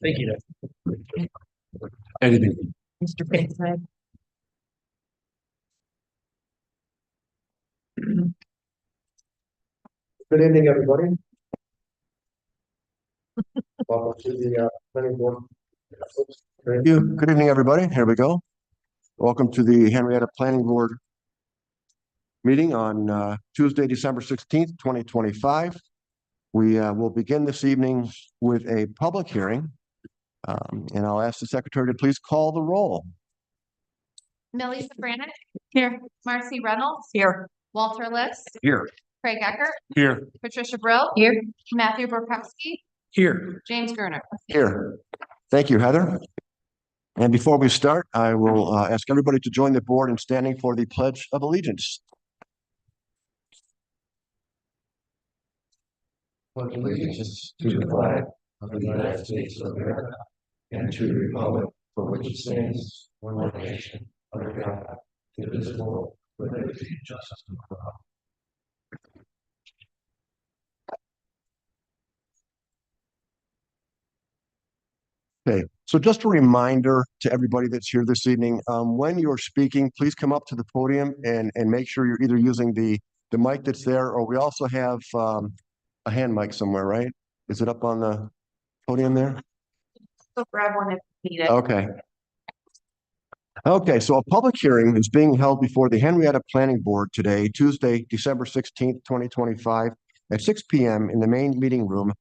Thank you. Anything. Mr. Pittsburgh. Good evening, everybody. Welcome to the planning board. Thank you. Good evening, everybody. Here we go. Welcome to the Henrietta Planning Board meeting on Tuesday, December 16th, 2025. We will begin this evening with a public hearing. And I'll ask the secretary to please call the roll. Millie Safranek, Here. Marcy Reynolds, Here. Walter List, Here. Craig Eckert, Here. Patricia Brill, Here. Matthew Borkowski, Here. James Gerner. Here. Thank you, Heather. And before we start, I will ask everybody to join the board in standing for the Pledge of Allegiance. Pledge allegiance to the flag of the United States of America and to the republic for which it stands, one nation, under God, indivisible, with liberty and justice for all. Okay, so just a reminder to everybody that's here this evening, when you're speaking, please come up to the podium and make sure you're either using the mic that's there, or we also have a hand mic somewhere, right? Is it up on the podium there? So grab one if you need it. Okay. Okay, so a public hearing is being held before the Henrietta Planning Board today, Tuesday, December 16th, 2025, at 6 p.m. in the main meeting room,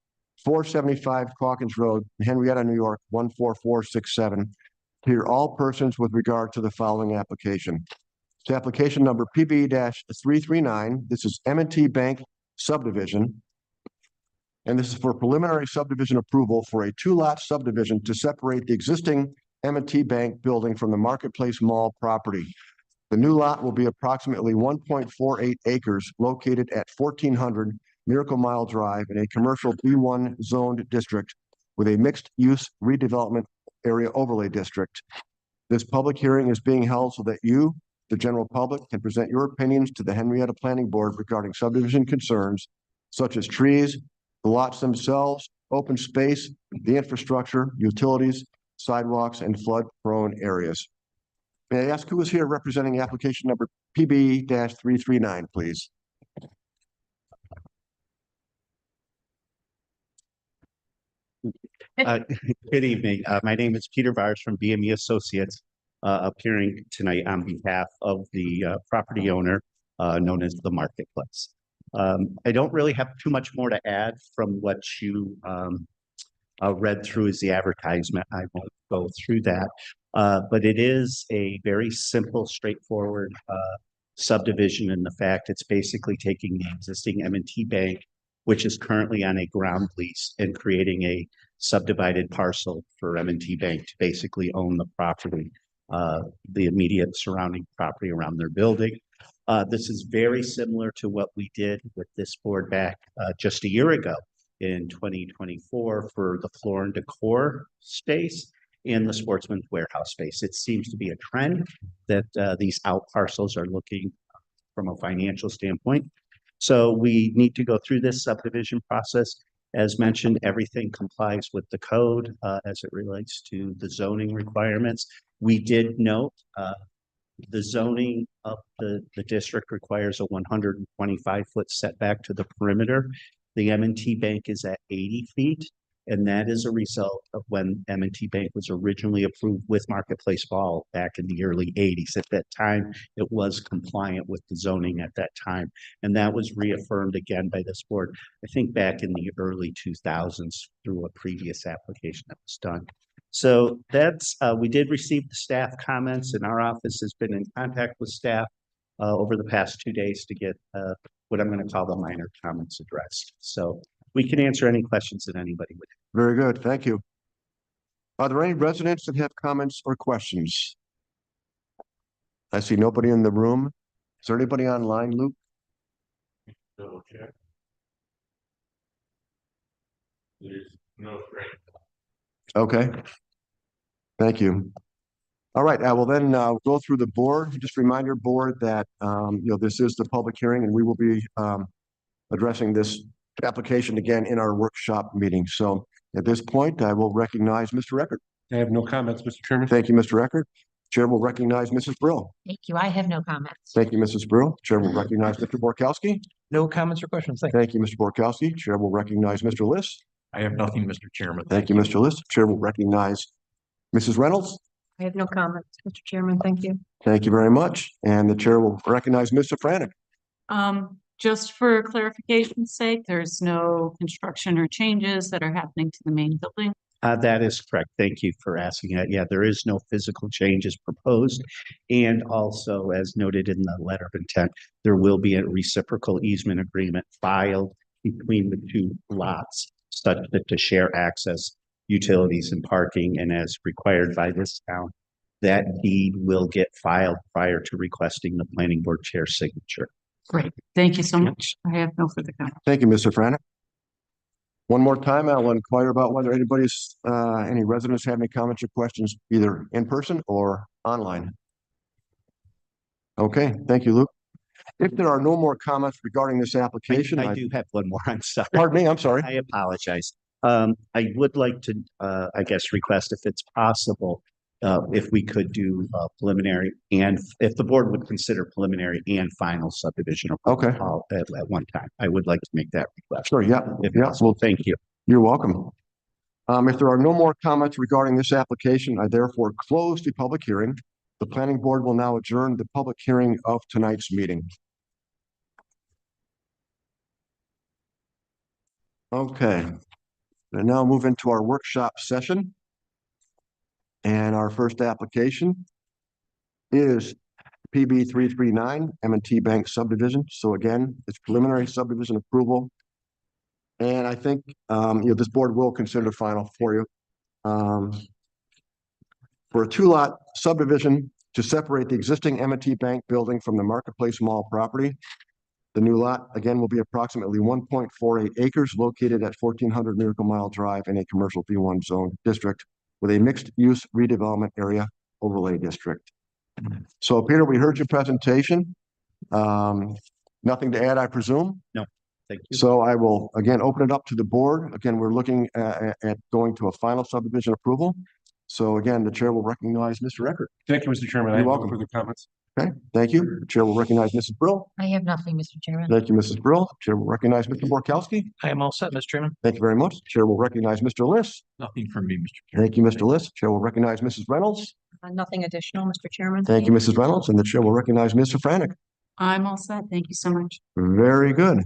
475 Hawkins Road, Henrietta, New York, 14467, to hear all persons with regard to the following application. It's application number PB-339. This is M&T Bank subdivision. And this is for preliminary subdivision approval for a two-lot subdivision to separate the existing M&T Bank building from the Marketplace Mall property. The new lot will be approximately 1.48 acres located at 1400 Miracle Mile Drive in a commercial B1 zoned district with a mixed-use redevelopment area overlay district. This public hearing is being held so that you, the general public, can present your opinions to the Henrietta Planning Board regarding subdivision concerns such as trees, the lots themselves, open space, the infrastructure, utilities, sidewalks, and flood-prone areas. May I ask who is here representing application number PB-339, please? Good evening. My name is Peter Vars from BME Associates, appearing tonight on behalf of the property owner known as the Marketplace. I don't really have too much more to add from what you read through as the advertisement. I won't go through that, but it is a very simple, straightforward subdivision in the fact it's basically taking the existing M&T Bank, which is currently on a ground lease, and creating a subdivided parcel for M&T Bank to basically own the property, the immediate surrounding property around their building. This is very similar to what we did with this board back just a year ago in 2024 for the floor and decor space and the Sportsman's Warehouse space. It seems to be a trend that these out parcels are looking from a financial standpoint. So we need to go through this subdivision process. As mentioned, everything complies with the code as it relates to the zoning requirements. We did note the zoning of the district requires a 125-foot setback to the perimeter. The M&T Bank is at 80 feet, and that is a result of when M&T Bank was originally approved with Marketplace Mall back in the early 80s. At that time, it was compliant with the zoning at that time, and that was reaffirmed again by this board, I think back in the early 2000s through a previous application that was done. So that's, we did receive the staff comments, and our office has been in contact with staff over the past 2 days to get what I'm going to call the minor comments addressed. So we can answer any questions that anybody would have. Very good, thank you. Are there any residents that have comments or questions? I see nobody in the room. Is there anybody online, Luke? Double check. There's no frame. Okay. Thank you. All right, I will then go through the board. Just remind your board that this is the public hearing, and we will be addressing this application again in our workshop meeting. So at this point, I will recognize Mr. Eckert. I have no comments, Mr. Chairman. Thank you, Mr. Eckert. Chair will recognize Mrs. Brill. Thank you. I have no comments. Thank you, Mrs. Brill. Chair will recognize Mr. Borkowski. No comments or questions. Thank you. Thank you, Mr. Borkowski. Chair will recognize Mr. List. I have nothing, Mr. Chairman. Thank you, Mr. List. Chair will recognize Mrs. Reynolds. I have no comments, Mr. Chairman. Thank you. Thank you very much. And the chair will recognize Mr. Franek. Just for clarification's sake, there's no construction or changes that are happening to the main building. That is correct. Thank you for asking that. Yeah, there is no physical changes proposed. And also, as noted in the letter of intent, there will be a reciprocal easement agreement filed between the two lots such that to share access, utilities and parking, and as required by this town, that deed will get filed prior to requesting the planning board chair's signature. Great. Thank you so much. I have no further comments. Thank you, Mr. Franek. One more time, I'll inquire about whether any residents have any comments or questions, either in person or online. Okay, thank you, Luke. If there are no more comments regarding this application, I do have one more. I'm sorry. pardon me, I'm sorry. I apologize. I would like to, I guess, request if it's possible, if we could do preliminary and if the board would consider preliminary and final subdivision Okay, all at one time. I would like to make that request. sure, yeah, If yeah, possible, thank you. you're welcome. If there are no more comments regarding this application, I therefore close the public hearing. The planning board will now adjourn the public hearing of tonight's meeting. Okay, and now move into our workshop session. And our first application is PB 339 M&T Bank subdivision. So again, it's preliminary subdivision approval. And I think, this board will consider final for you. For a 2-lot subdivision to separate the existing M&T Bank building from the Marketplace Mall property. The new lot, again, will be approximately 1.48 acres located at 1400 Miracle Mile Drive in a commercial B1 zone district with a mixed-use redevelopment area overlay district. So Peter, we heard your presentation. Nothing to add, I presume? Thank you. So I will again open it up to the board. Again, we're looking at going to a final subdivision approval. So again, the chair will recognize Mr. Eckert. Thank you, Mr. Chairman. I You're have no welcome. further comments. Okay, thank you. The chair will recognize Mrs. Brill. I have nothing, Mr. Chairman. Thank you, Mrs. Brill. Chair will recognize Mr. Borkowski. I am all set, Mr. Chairman. Thank you very much. Chair will recognize Mr. List. Nothing from me, Mr. Chairman. Thank you, Mr. List. Chair will recognize Mrs. Reynolds. Nothing additional, Mr. Chairman. Thank you, Mrs. Reynolds, and the chair will recognize Mr. Franek. I'm all set. Thank you so much. Very good.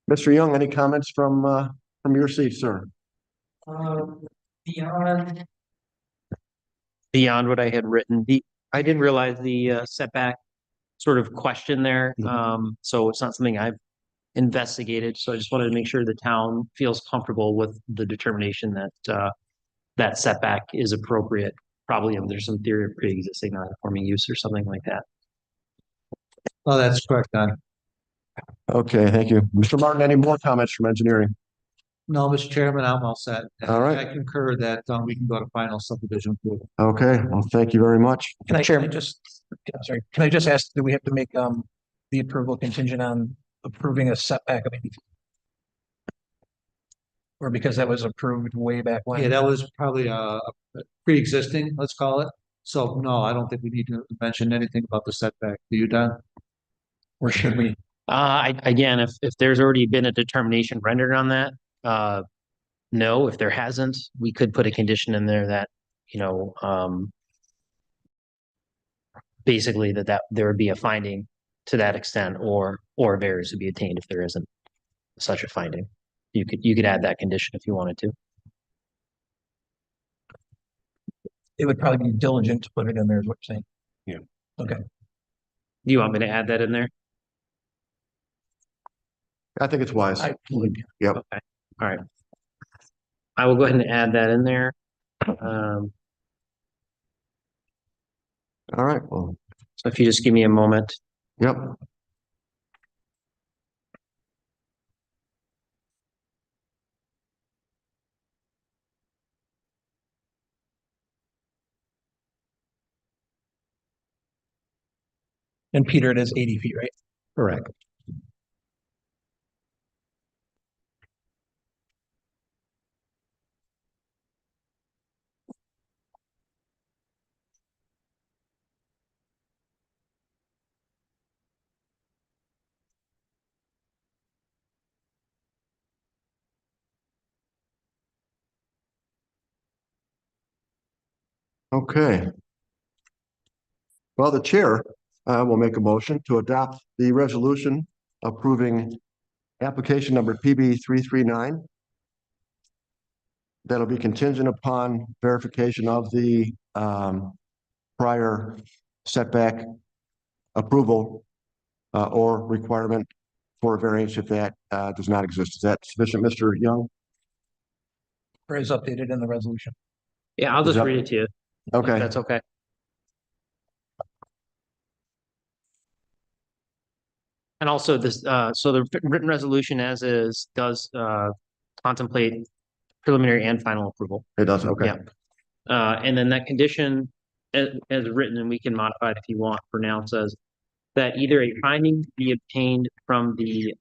Mr. Young, any comments from your seat, sir? Beyond. Beyond what I had written, I didn't realize the setback sort of question there. So it's not something I've investigated. So I just wanted to make sure the town feels comfortable with the determination that that setback is appropriate. Probably if there's some theory of pre-existing non-conforming use or something like that. Oh, that's correct, Don. Okay, thank you. Mr. Martin, any more comments from engineering? No, Mr. Chairman, I'm all set. All right. I concur that we can go to final subdivision approval. Okay, well, thank you very much. Can I just, I'm sorry, can I just ask, do we have to make the approval contingent on approving a setback? I mean, or because that was approved way back when? Yeah, that was probably pre-existing, let's call it. So no, I don't think we need to mention anything about the setback. Do you, Don? Or should we? Again, if there's already been a determination rendered on that, no, if there hasn't, we could put a condition in there that, basically that there would be a finding to that extent or a variance would be attained if there isn't such a finding. You could add that condition if you wanted to. It would probably be diligent to put it in there is what you're saying. Yeah. Okay. Do you want me to add that in there? I think it's wise. I would. Yep. Okay. All right. I will go ahead and add that in there. So All right, well, if you just give me a moment. yep. And Peter, it is 80 feet, right? Correct. Okay. Well, the chair will make a motion to adopt the resolution approving application number PB 339. That'll be contingent upon verification of the prior setback approval or requirement for a variance if that does not exist. Is that sufficient, Mr. Young? Or is updated in the resolution? Yeah, I'll Is just that- read it to you. if Okay. That's okay. And also this, so the written resolution as is does contemplate preliminary and final approval. It does, okay. Yeah. And then that condition as written, and we can modify it if you want, for now says that either a finding be obtained from the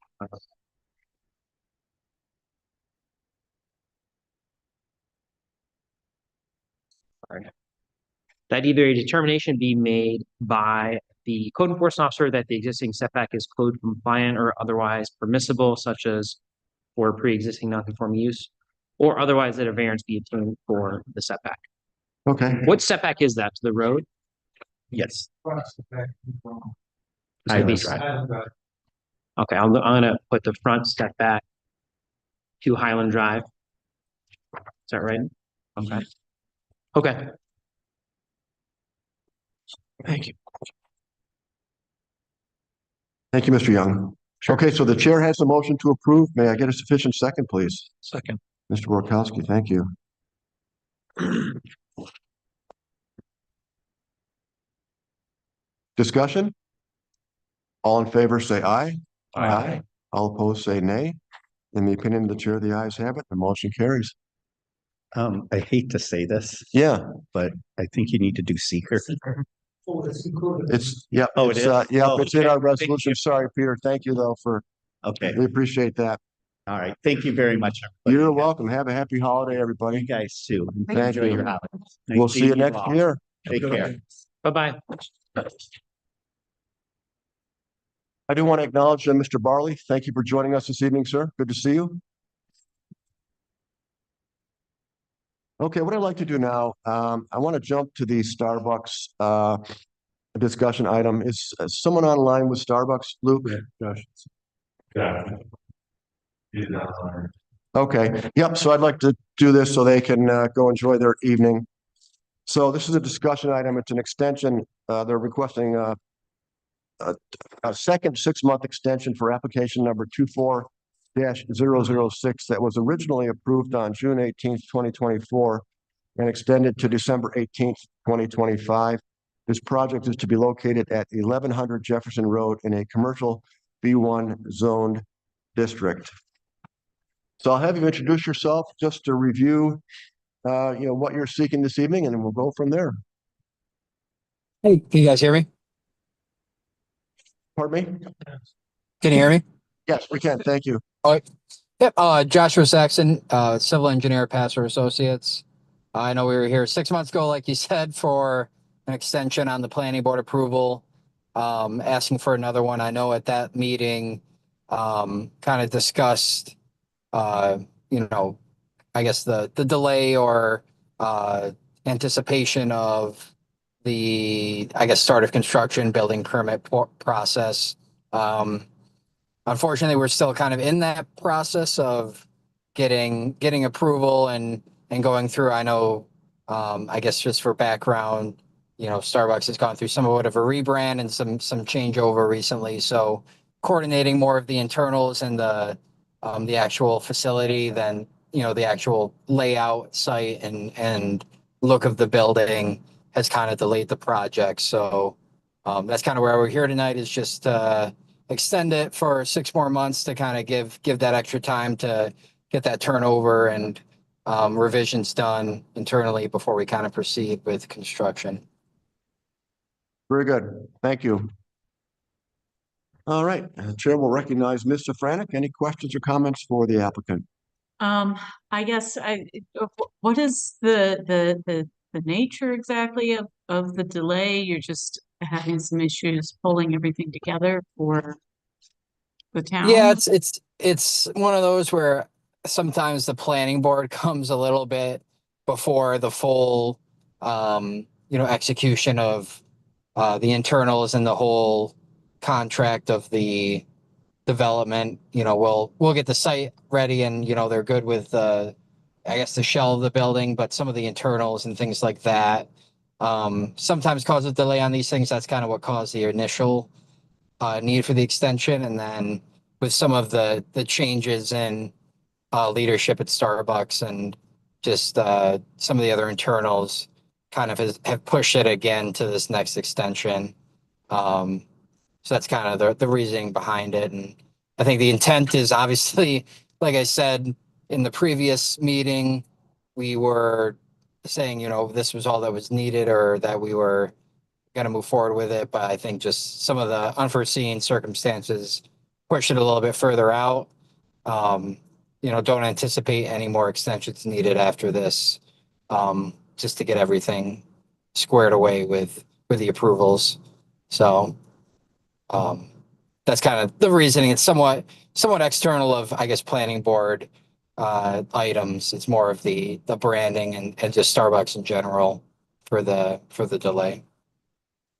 that either a determination be made by the code enforcement officer that the existing setback is code compliant or otherwise permissible, such as for pre-existing non-conforming use, or otherwise that a variance be obtained for the setback. Okay. What setback is that to the road? Yes. Highland Drive. Okay, I'm gonna put the front step back to Highland Drive. Is that right? Okay. Okay. Thank you. Thank you, Mr. Young. Okay, so the chair has a motion to approve. May I get a sufficient second, please? Second. Mr. Borkowski, thank you. Discussion? All in favor, say aye. Aye. All opposed, say nay. In the opinion of the chair, the ayes have it. The motion carries. I hate to say this, Yeah, but I think you need to do seeker. it's, yeah. Oh, it it's, is? Yeah, Oh, it's in okay. our Thank resolution. you. Sorry, Peter. Thank you, though, Okay, we appreciate that. all right. Thank you very much. everybody. You're welcome. Have a happy holiday, everybody. You guys too. Thank Enjoy you. your holidays. We'll Nice see you seeing next all. year. Take care. Bye-bye. I do want to acknowledge Mr. Barley. Thank you for joining us this evening, sir. Good to see you. Okay, what I'd like to do now, I want to jump to the Starbucks discussion item. Is someone online with Starbucks, Luke? Josh. Okay, yep, so I'd like to do this so they can go enjoy their evening. So this is a discussion item. It's an extension. They're requesting a second 6-month extension for application number 24-006 that was originally approved on June 18th, 2024 and extended to December 18th, 2025. This project is to be located at 1100 Jefferson Road in a commercial B1 zoned district. So I'll have you introduce yourself just to review what you're seeking this evening, and then we'll go from there. Hey, can you guys hear me? Pardon me? Can you hear me? Yes, we can. Thank you. Yep, Joshua Saxon, civil engineer, Passer Associates. I know we were here 6 months ago, like you said, for an extension on the planning board approval, asking for another one. I know at that meeting, kind of discussed, I guess the delay or anticipation of the, start of construction, building permit process. Unfortunately, we're still kind of in that process of getting approval and going through. I know, I guess just for background, Starbucks has gone through somewhat of a rebrand and some changeover recently. So coordinating more of the internals and the actual facility than, the actual layout, site and look of the building has kind of delayed the project. So that's kind of where we're here tonight, is just extend it for 6 more months to kind of give that extra time to get that turnover and revisions done internally before we kind of proceed with construction. Very good. Thank you. All right, the chair will recognize Mr. Franek. Any questions or comments for the applicant? I guess what is the nature exactly of the delay? You're just having some issues pulling everything together for the town? Yeah, it's one of those where sometimes the planning board comes a little bit before the full execution of the internals and the whole contract of the development. We'll get the site ready and they're good with I guess the shell of the building, but some of the internals and things like that sometimes cause a delay on these things. That's kind of what caused the initial need for the extension. And then with some of the changes in leadership at Starbucks and just some of the other internals kind of have pushed it again to this next extension. So that's kind of the reasoning behind it. And I think the intent is obviously, like I said, in the previous meeting, we were saying, this was all that was needed or that we were going to move forward with it. But I think just some of the unforeseen circumstances push it a little bit further out. Don't anticipate any more extensions needed after this, just to get everything squared away with the approvals. So that's kind of the reasoning. It's somewhat external of, I guess, planning board items. It's more of the branding and just Starbucks in general for the delay.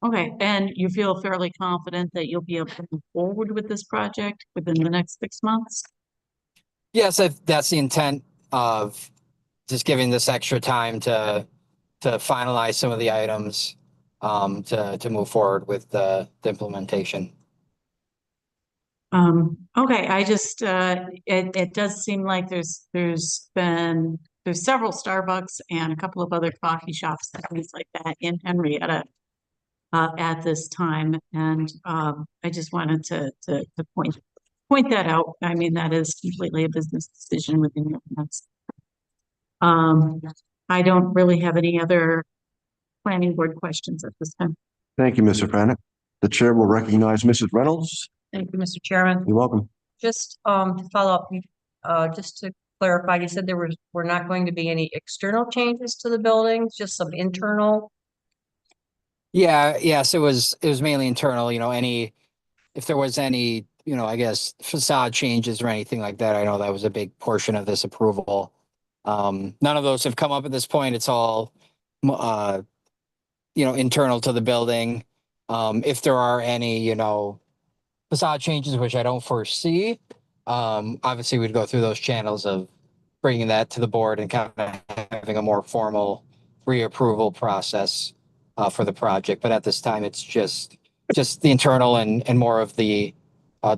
Okay, and you feel fairly confident that you'll be able to move forward with this project within the next 6 months? Yes, that's the intent of just giving this extra time to finalize some of the items to move forward with the implementation. Okay, I just it does seem like there's several Starbucks and a couple of other coffee shops and things like that in Henrietta at this time, and I just wanted to point that out. I mean, that is completely a business decision within your hands. I don't really have any other planning board questions at this time. Thank you, Mr. Franek. The chair will recognize Mrs. Reynolds. Thank you, Mr. Chairman. You're welcome. Just to follow up, just to clarify, you said were not going to be any external changes to the buildings, just some internal. Yes, it was mainly internal. If there was any, I guess facade changes or anything like that, I know that was a big portion of this approval. None of those have come up at this point. It's all, internal to the building. If there are any, facade changes, which I don't foresee, obviously we'd go through those channels of bringing that to the board and kind of having a more formal reapproval process for the project. But at this time, it's just the internal and more of the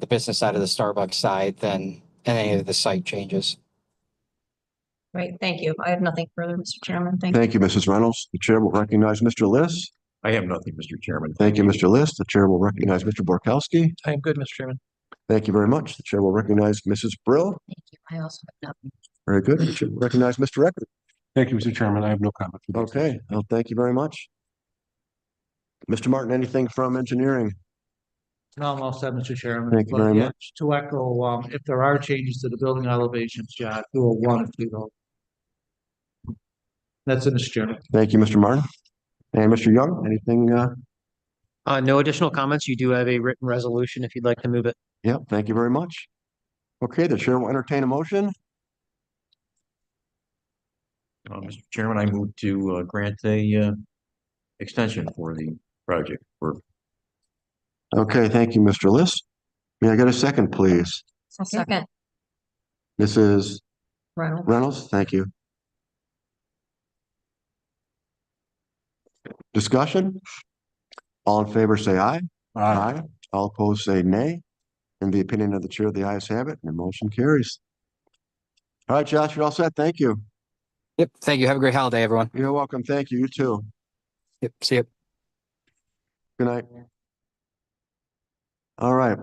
business side of the Starbucks side than any of the site changes. Great, thank you. I have nothing further, Mr. Chairman. Thank you, Mrs. Reynolds. The chair will recognize Mr. List. I have nothing, Mr. Chairman. Thank you, Mr. List. The chair will recognize Mr. Borkowski. I am good, Mr. Chairman. Thank you very much. The chair will recognize Mrs. Brill. Thank you. I also have nothing. Very good. The chair will recognize Mr. Eckert. Thank you, Mr. Chairman. I have no comment. Okay, well, thank you very much. Mr. Martin, anything from engineering? No, I'm all set, Mr. Chairman. Thank you But very yeah, much. To echo, if there are changes to the building elevations, yeah, do a one or two though. That's it, Mr. Chairman. Thank you, Mr. Martin. And Mr. Young, anything? No additional comments. You do have a written resolution if you'd like to move it. Yeah, thank you very much. Okay, the chair will entertain a motion. Mr. Chairman, I move to grant a extension for the project for Okay, thank you, Mr. List. May I get a second, please? Second, Mrs. Reynolds. Reynolds, thank you. Discussion? All in favor, say aye. Aye. All opposed, say nay. In the opinion of the chair, the ayes have it, and the motion carries. All right, Josh, you're all set. Thank you. Yep. Thank you. Have a great holiday, everyone. You're welcome. Thank you. You too. Yep. See you. Good night. All right.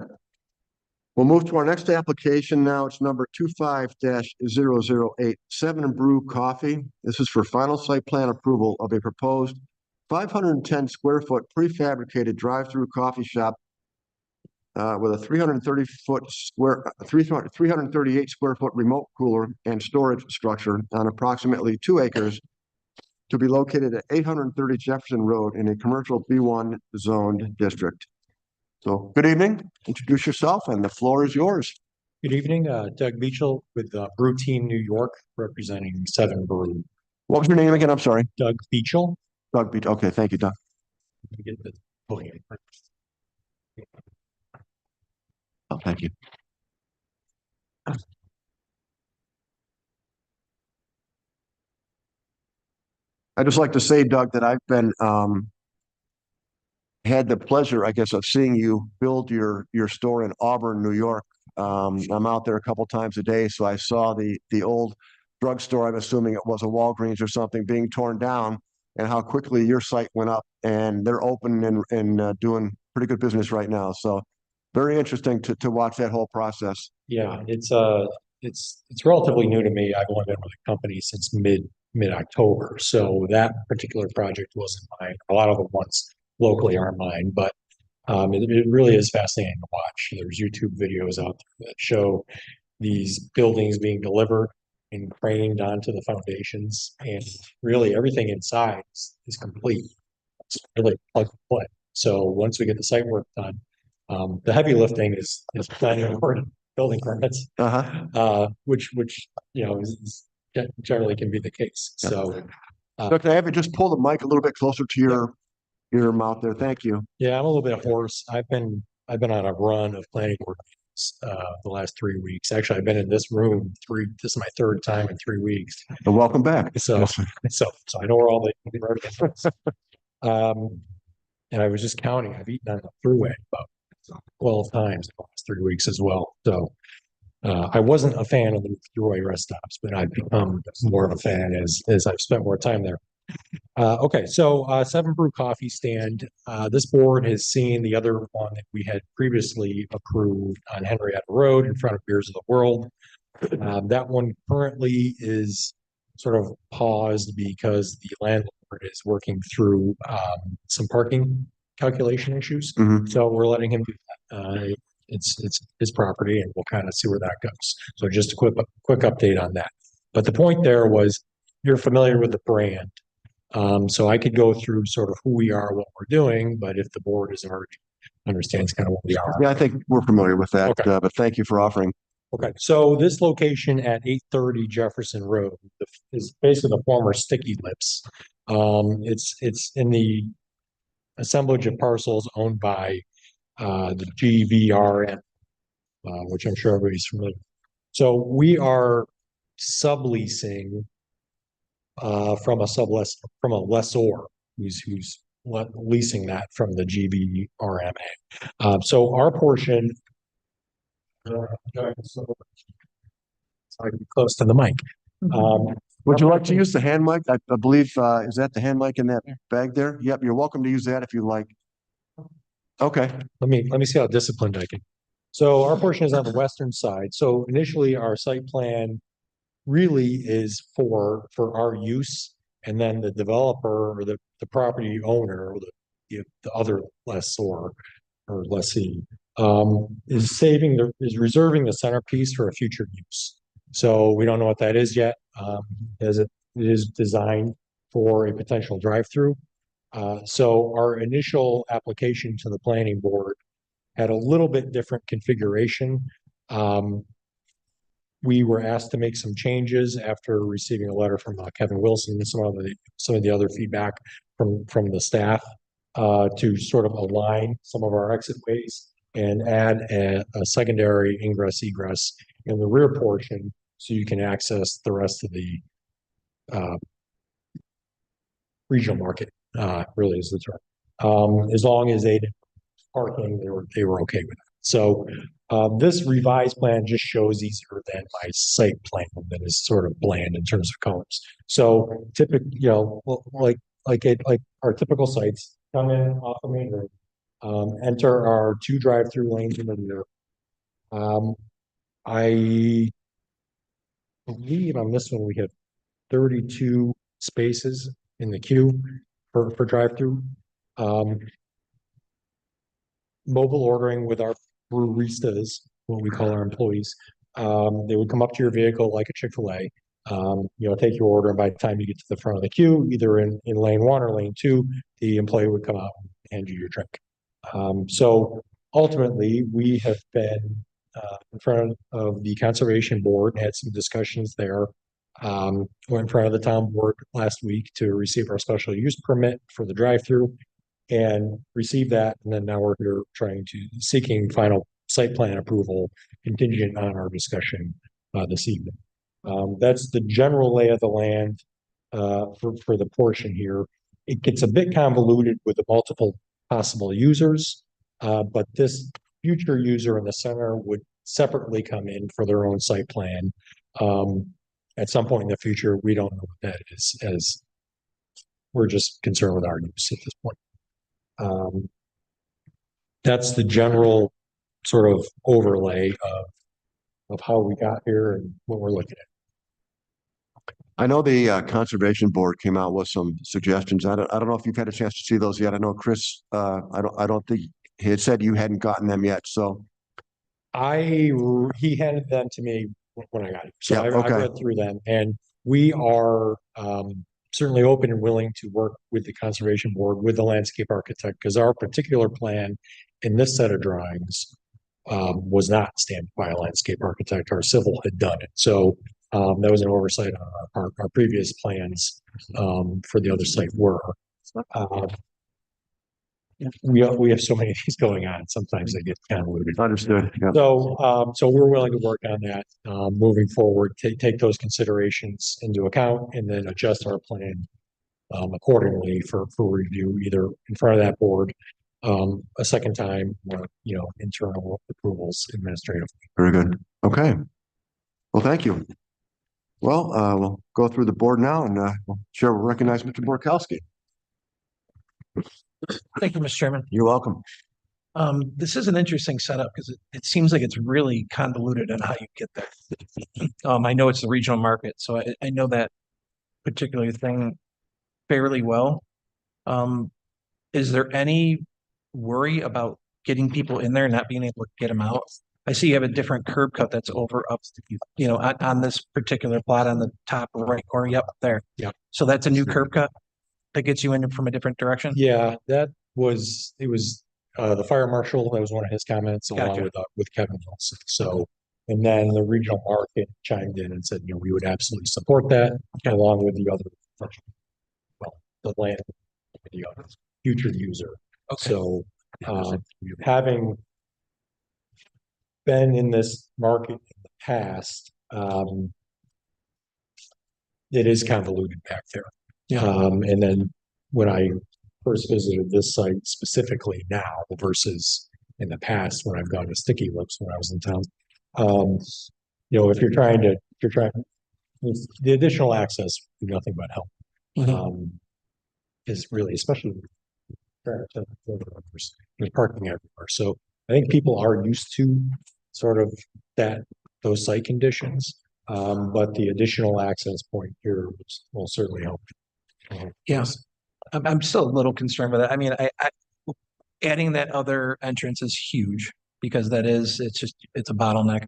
We'll move to our next application now. It's number 25-0087 and Brew Coffee. This is for final site plan approval of a proposed 510 square foot prefabricated drive-through coffee shop with a 338 square foot remote cooler and storage structure on approximately 2 acres to be located at 830 Jefferson Road in a commercial B1 zoned district. So good evening, introduce yourself and the floor is yours. Good evening, Doug Beachel with Brew Team New York, representing Seven Brew. What was your name again? I'm sorry. Doug Beachel. Doug Beach. Okay, thank you, Doug. Let me get the podium first. Oh, thank you. I'd just like to say, Doug, that I've been had the pleasure, I guess, of seeing you build your store in Auburn, New York. I'm out there a couple times a day, so I saw the old drugstore. I'm assuming it was a Walgreens or something being torn down, and how quickly your site went up, and they're open and doing pretty good business right now. So very interesting to watch that whole process. Yeah, it's relatively new to me. I've only been with the company since mid-October, so that particular project wasn't mine. A lot of the ones locally aren't mine, but it really is fascinating to watch. There's YouTube videos out there that show these buildings being delivered and craned onto the foundations, and really everything inside is complete. It's really plug and play. So once we get the site work done, the heavy lifting is planning and building permits, which you know is generally can be the case. So, Doug, can I have you just pull the mic a little bit closer to your mouth there? Thank you. Yeah, I'm a little bit hoarse. I've been on a run of planning board meetings the last 3 weeks. Actually, I've been in this room this is my third time in 3 weeks. And welcome back. So I know where all the road is. And I was just counting. I've eaten on the thruway about 12 times in the last 3 weeks as well. So I wasn't a fan of the thruway rest stops, but I've become more of a fan as I've spent more time there. Okay, so Seven Brew Coffee Stand. This board has seen the other one that we had previously approved on Henrietta Road in front of Beers of the World. That one currently is sort of paused because the landlord is working through some parking calculation issues. So we're letting him do that. It's his property, and we'll kind of see where that goes. So just a quick update on that. But the point there was, you're familiar with the brand. So I could go through sort of who we are, what we're doing, but if the board is already understands kind of what we are. Yeah, I think we're familiar with that, Okay. But thank you for offering. Okay, so this location at 830 Jefferson Road is basically the former Sticky Lips. It's in the assemblage of parcels owned by the GVRM, which I'm sure everybody's familiar with. So we are subleasing from a lessor who's leasing that from the GVRMA. So our portion, so I can be close to the mic. Would you like to use the hand mic? I believe, is that the hand mic in that bag there? Yep, you're welcome to use that if you like. Okay. Let me see how disciplined I can. So our portion is on the western side. So initially our site plan really is for our use, and then the developer or the property owner or the other lessor or lessee is reserving the centerpiece for a future use. So we don't know what that is yet, as it is designed for a potential drive-through. So our initial application to the planning board had a little bit different configuration. We were asked to make some changes after receiving a letter from Kevin Wilson and some of the other feedback from the staff to sort of align some of our exit ways and add a secondary ingress egress in the rear portion so you can access the rest of the regional market. Really is the term. As long as they did parking, they were okay with it. So this revised plan just shows easier than my site plan that is sort of bland in terms of colors. So typically, you know, like our typical sites, come in off the main road, enter our 2 drive-through lanes in the rear. I believe on this one we have 32 spaces in the queue for drive-through. Mobile ordering with our baristas, what we call our employees. They would come up to your vehicle like a Chick-fil-A, take your order, and by the time you get to the front of the queue, either in lane 1 or lane 2, the employee would come out and hand you your drink. So ultimately, we have been in front of the Conservation Board, had some discussions there. Went in front of the town board last week to receive our special use permit for the drive-through and received that. And then now we're here seeking final site plan approval contingent on our discussion this evening. That's the general lay of the land for the portion here. It gets a bit convoluted with the multiple possible users, but this future user in the center would separately come in for their own site plan. At some point in the future, we don't know what that is, as we're just concerned with our use at this point. That's the general sort of overlay of how we got here and what we're looking at. I know the Conservation Board came out with some suggestions. I don't know if you've had a chance to see those yet. I know Chris, I don't think he had said you hadn't gotten them yet, so. He handed them to me when I got here. So Yeah, I okay. read through them, and we are certainly open and willing to work with the Conservation Board, with the landscape architect, because our particular plan in this set of drawings was not stamped by a landscape architect. Our civil had done it. So that was an oversight on our part. Our previous plans for the other site were. We have so many of these going on. Sometimes they get convoluted. Understood. Yeah. So we're willing to work on that moving forward. Take those considerations into account, and then adjust our plan accordingly for review, either in front of that board a second time, or internal approvals administratively. Very good. Okay. Well, thank you. Well, we'll go through the board now, and Chair will recognize Mr. Borkowski. Thank you, Mr. Chairman. You're welcome. This is an interesting setup because it seems like it's really convoluted on how you get there. I know it's the regional market, so I know that particular thing fairly well. Is there any worry about getting people in there and not being able to get them out? I see you have a different curb cut that's over up, on this particular plot on the top right corner. Yep, there. Yep. So that's a new curb cut that gets you in from a different direction? Yeah, it was the fire marshal. That was one of his comments, along Gotcha. with Kevin Wilson. So, and then the regional market chimed in and said, we would absolutely support that, along with the other, the land, the other future user. Okay. So, having been in this market in the past, it is convoluted back there. Yeah. And then when I first visited this site specifically now versus in the past when I've gone to Sticky Lips when I was in town, if you're trying, the additional access do nothing but help. Is really, especially there's parking everywhere. So I think people are used to sort of those site conditions, but the additional access point here will certainly help. Yes. I'm still a little concerned with that. I mean, I adding that other entrance is huge because it's a bottleneck.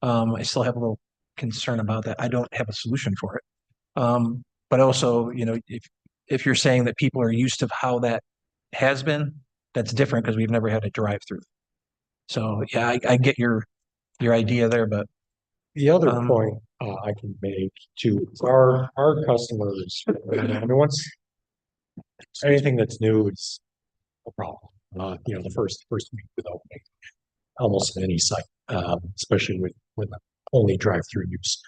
I still have a little concern about that. I don't have a solution for it. But also, if you're saying that people are used to how that has been, that's different because we've never had a drive-through. So yeah, I get your idea there, but the other point I can make to our customers, once anything that's new is a problem. The first week with opening, almost any site, especially with only drive-through use.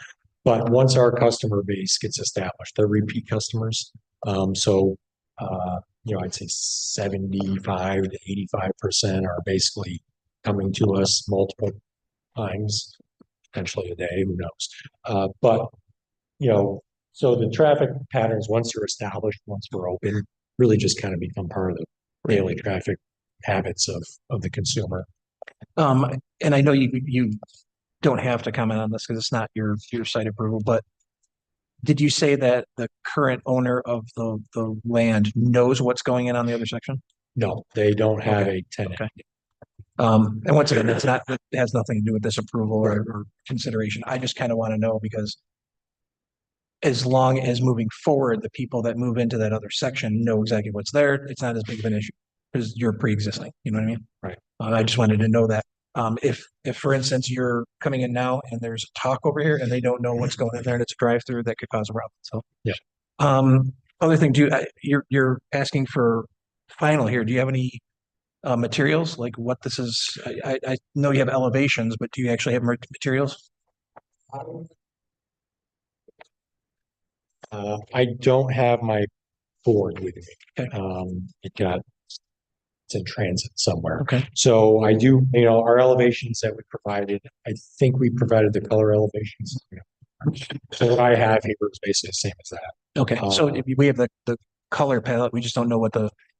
But once our customer base gets established, they're repeat customers. I'd say 75 to 85% are basically coming to us multiple times, potentially a day, who knows? But so the traffic patterns, once they're established, once we're open, really just kind of become part of the daily traffic habits of the consumer. And I know you don't have to comment on this because it's not your site approval, but did you say that the current owner of the land knows what's going in on the other section? No, they don't have a tenant. Okay. And once again, it has nothing to do with this approval or consideration. I just kind of want to know because as long as moving forward, the people that move into that other section know exactly what's there, it's not as big of an issue because you're pre-existing, you know what I mean? Right. I just wanted to know that. If for instance, you're coming in now and there's a talk over here and they don't know what's going in there and it's a drive-through, that could cause a problem. So. Yeah. Other thing, you're asking for final here. Do you have any materials like what this is? I know you have elevations, but do you actually have materials? I don't have my board with me. Okay. It's in transit somewhere. Okay. So I do, our elevations that we provided, I think we provided the color elevations. So what I have here is basically the same as that. Okay, so if we have the color palette, we just don't know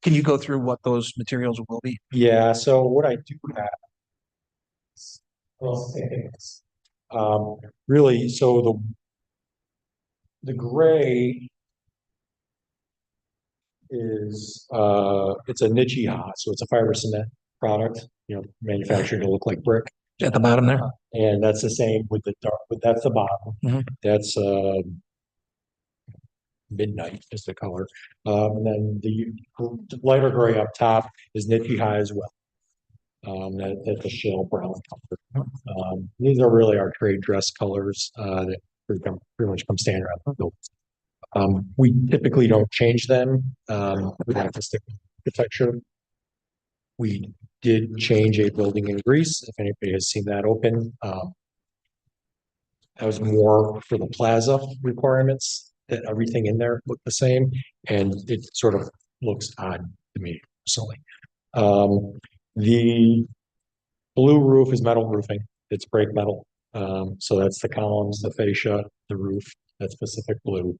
can you go through what those materials will be? Yeah, so what I do have. Well, same things. Really, so the gray is it's a Nichia, so it's a fiber cement product, manufactured to look like brick. At the bottom there? And that's the same with the dark, but that's the bottom. Mhm. That's midnight is the color. And then the lighter gray up top is Nichia as well. That's a shell brown color. These are really our trade dress colors that pretty much come standard on the buildings. We typically don't change them. We have to stick with architecture. We did change a building in Greece, if anybody has seen that open. That was more for the plaza requirements, that everything in there looked the same, and it sort of looks odd to me personally. The blue roof is metal roofing. It's brake metal. So that's the columns, the fascia, the roof, that's Pacific blue.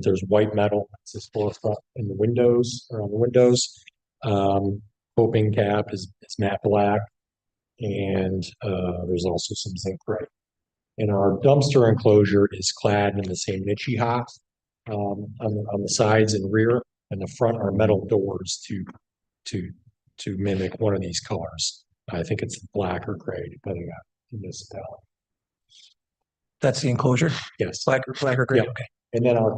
There's white metal, it's this storefront in the windows, around the windows. Coping cap is matte black, and there's also some zinc gray. And our dumpster enclosure is clad in the same Nichia on the sides and rear, and the front are metal doors to mimic one of these colors. I think it's black or gray, depending on the municipality. That's the enclosure? Yes. Black or gray? Yeah. Okay. And then our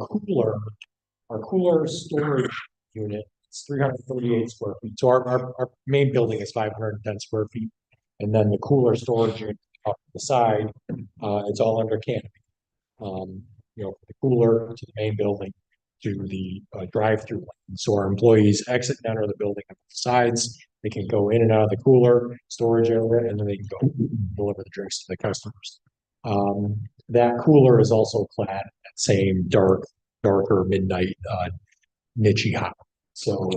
cooler storage unit is 338 square feet. So our main building is 510 square feet. And then the cooler storage unit off the side, it's all under canopy. The cooler to the main building to the drive-through lane. So our employees exit and enter the building on the sides. They can go in and out of the cooler storage area, and then they can go deliver the drinks to the customers. That cooler is also clad in that same darker midnight Nichia. So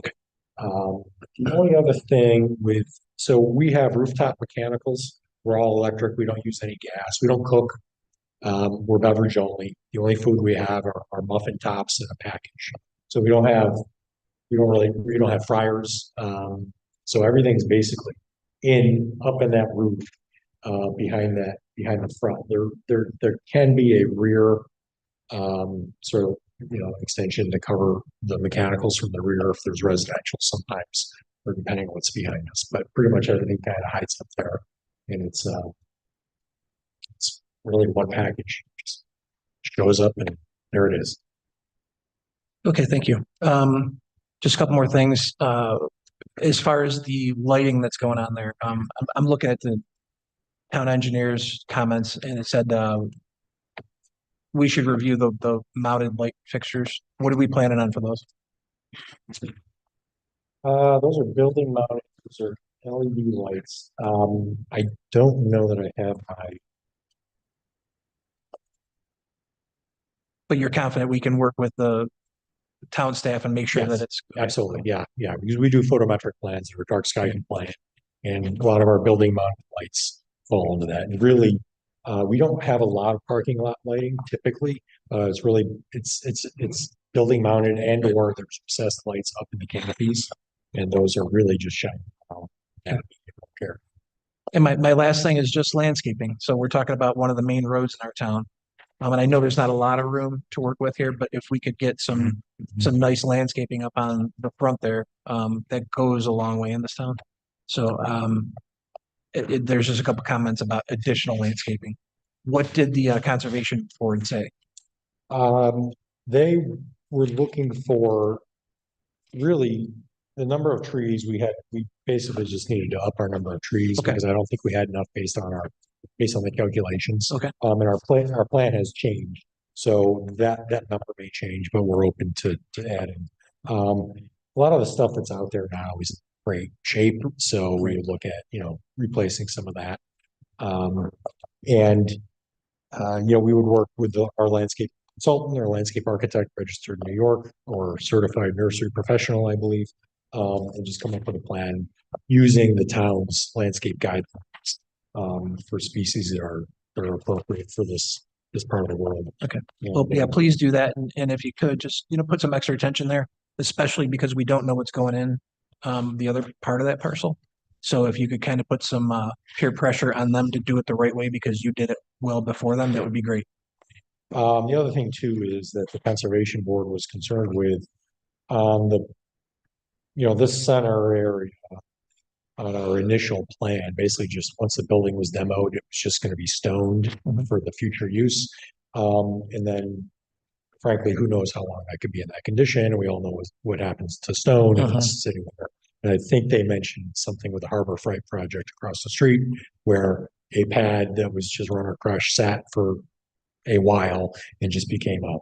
the only other thing so we have rooftop mechanicals. We're all electric. We don't use any gas. We don't cook. We're beverage only. The only food we have are muffin tops in a package. So we don't have fryers. So everything's basically up in that roof, behind the front. There can be a rear sort of extension to cover the mechanicals from the rear if there's residential sometimes, or depending on what's behind us. But pretty much everything kind of hides up there, and it's really one package. Just shows up and there it is. Okay, thank you. Just a couple more things. As far as the lighting that's going on there, I'm looking at the town engineer's comments, and it said we should review the mounted light fixtures. What are we planning on for those? Those are building mounted. Those are LED lights. I don't know that I have But you're confident we can work with the town staff and make sure Yes, that it's absolutely, yeah, because we do photometric plans that are dark sky compliant, and a lot of our building mounted lights fall into that. And really, we don't have a lot of parking lot lighting typically. It's building mounted or there's recessed lights up in the canopies, and those are really just shining around. And we don't care. And my last thing is just landscaping. So we're talking about one of the main roads in our town. And I know there's not a lot of room to work with here, but if we could get some nice landscaping up on the front there, that goes a long way in this town. So, there's just a couple comments about additional landscaping. What did the conservation board say? They were looking for really the number of trees we basically just needed to up our number of trees Okay. because I don't think we had enough based on the calculations. Okay. And our plan has changed. So that number may change, but we're open to adding. A lot of the stuff that's out there now is in great shape. So we would look at, replacing some of that. We would work with our landscape consultant or landscape architect registered in New York or certified nursery professional, I believe, and just come up with a plan using the town's landscape guidelines for species that are appropriate for this part of the world. Okay. And, Well, yeah, please do that. And if you could just, put some extra attention there, especially because we don't know what's going in the other part of that parcel. So if you could kind of put some peer pressure on them to do it the right way because you did it well before them, that would be great. The other thing too is that the conservation board was concerned with this center area on our initial plan, basically just once the building was demoed, it was just going to be stoned for the future use. And then frankly, who knows how long that could be in that condition? And we all know what happens to stone if it's sitting there. And I think they mentioned something with the Harbor Freight project across the street where a pad that was just run or crushed sat for a while and just became a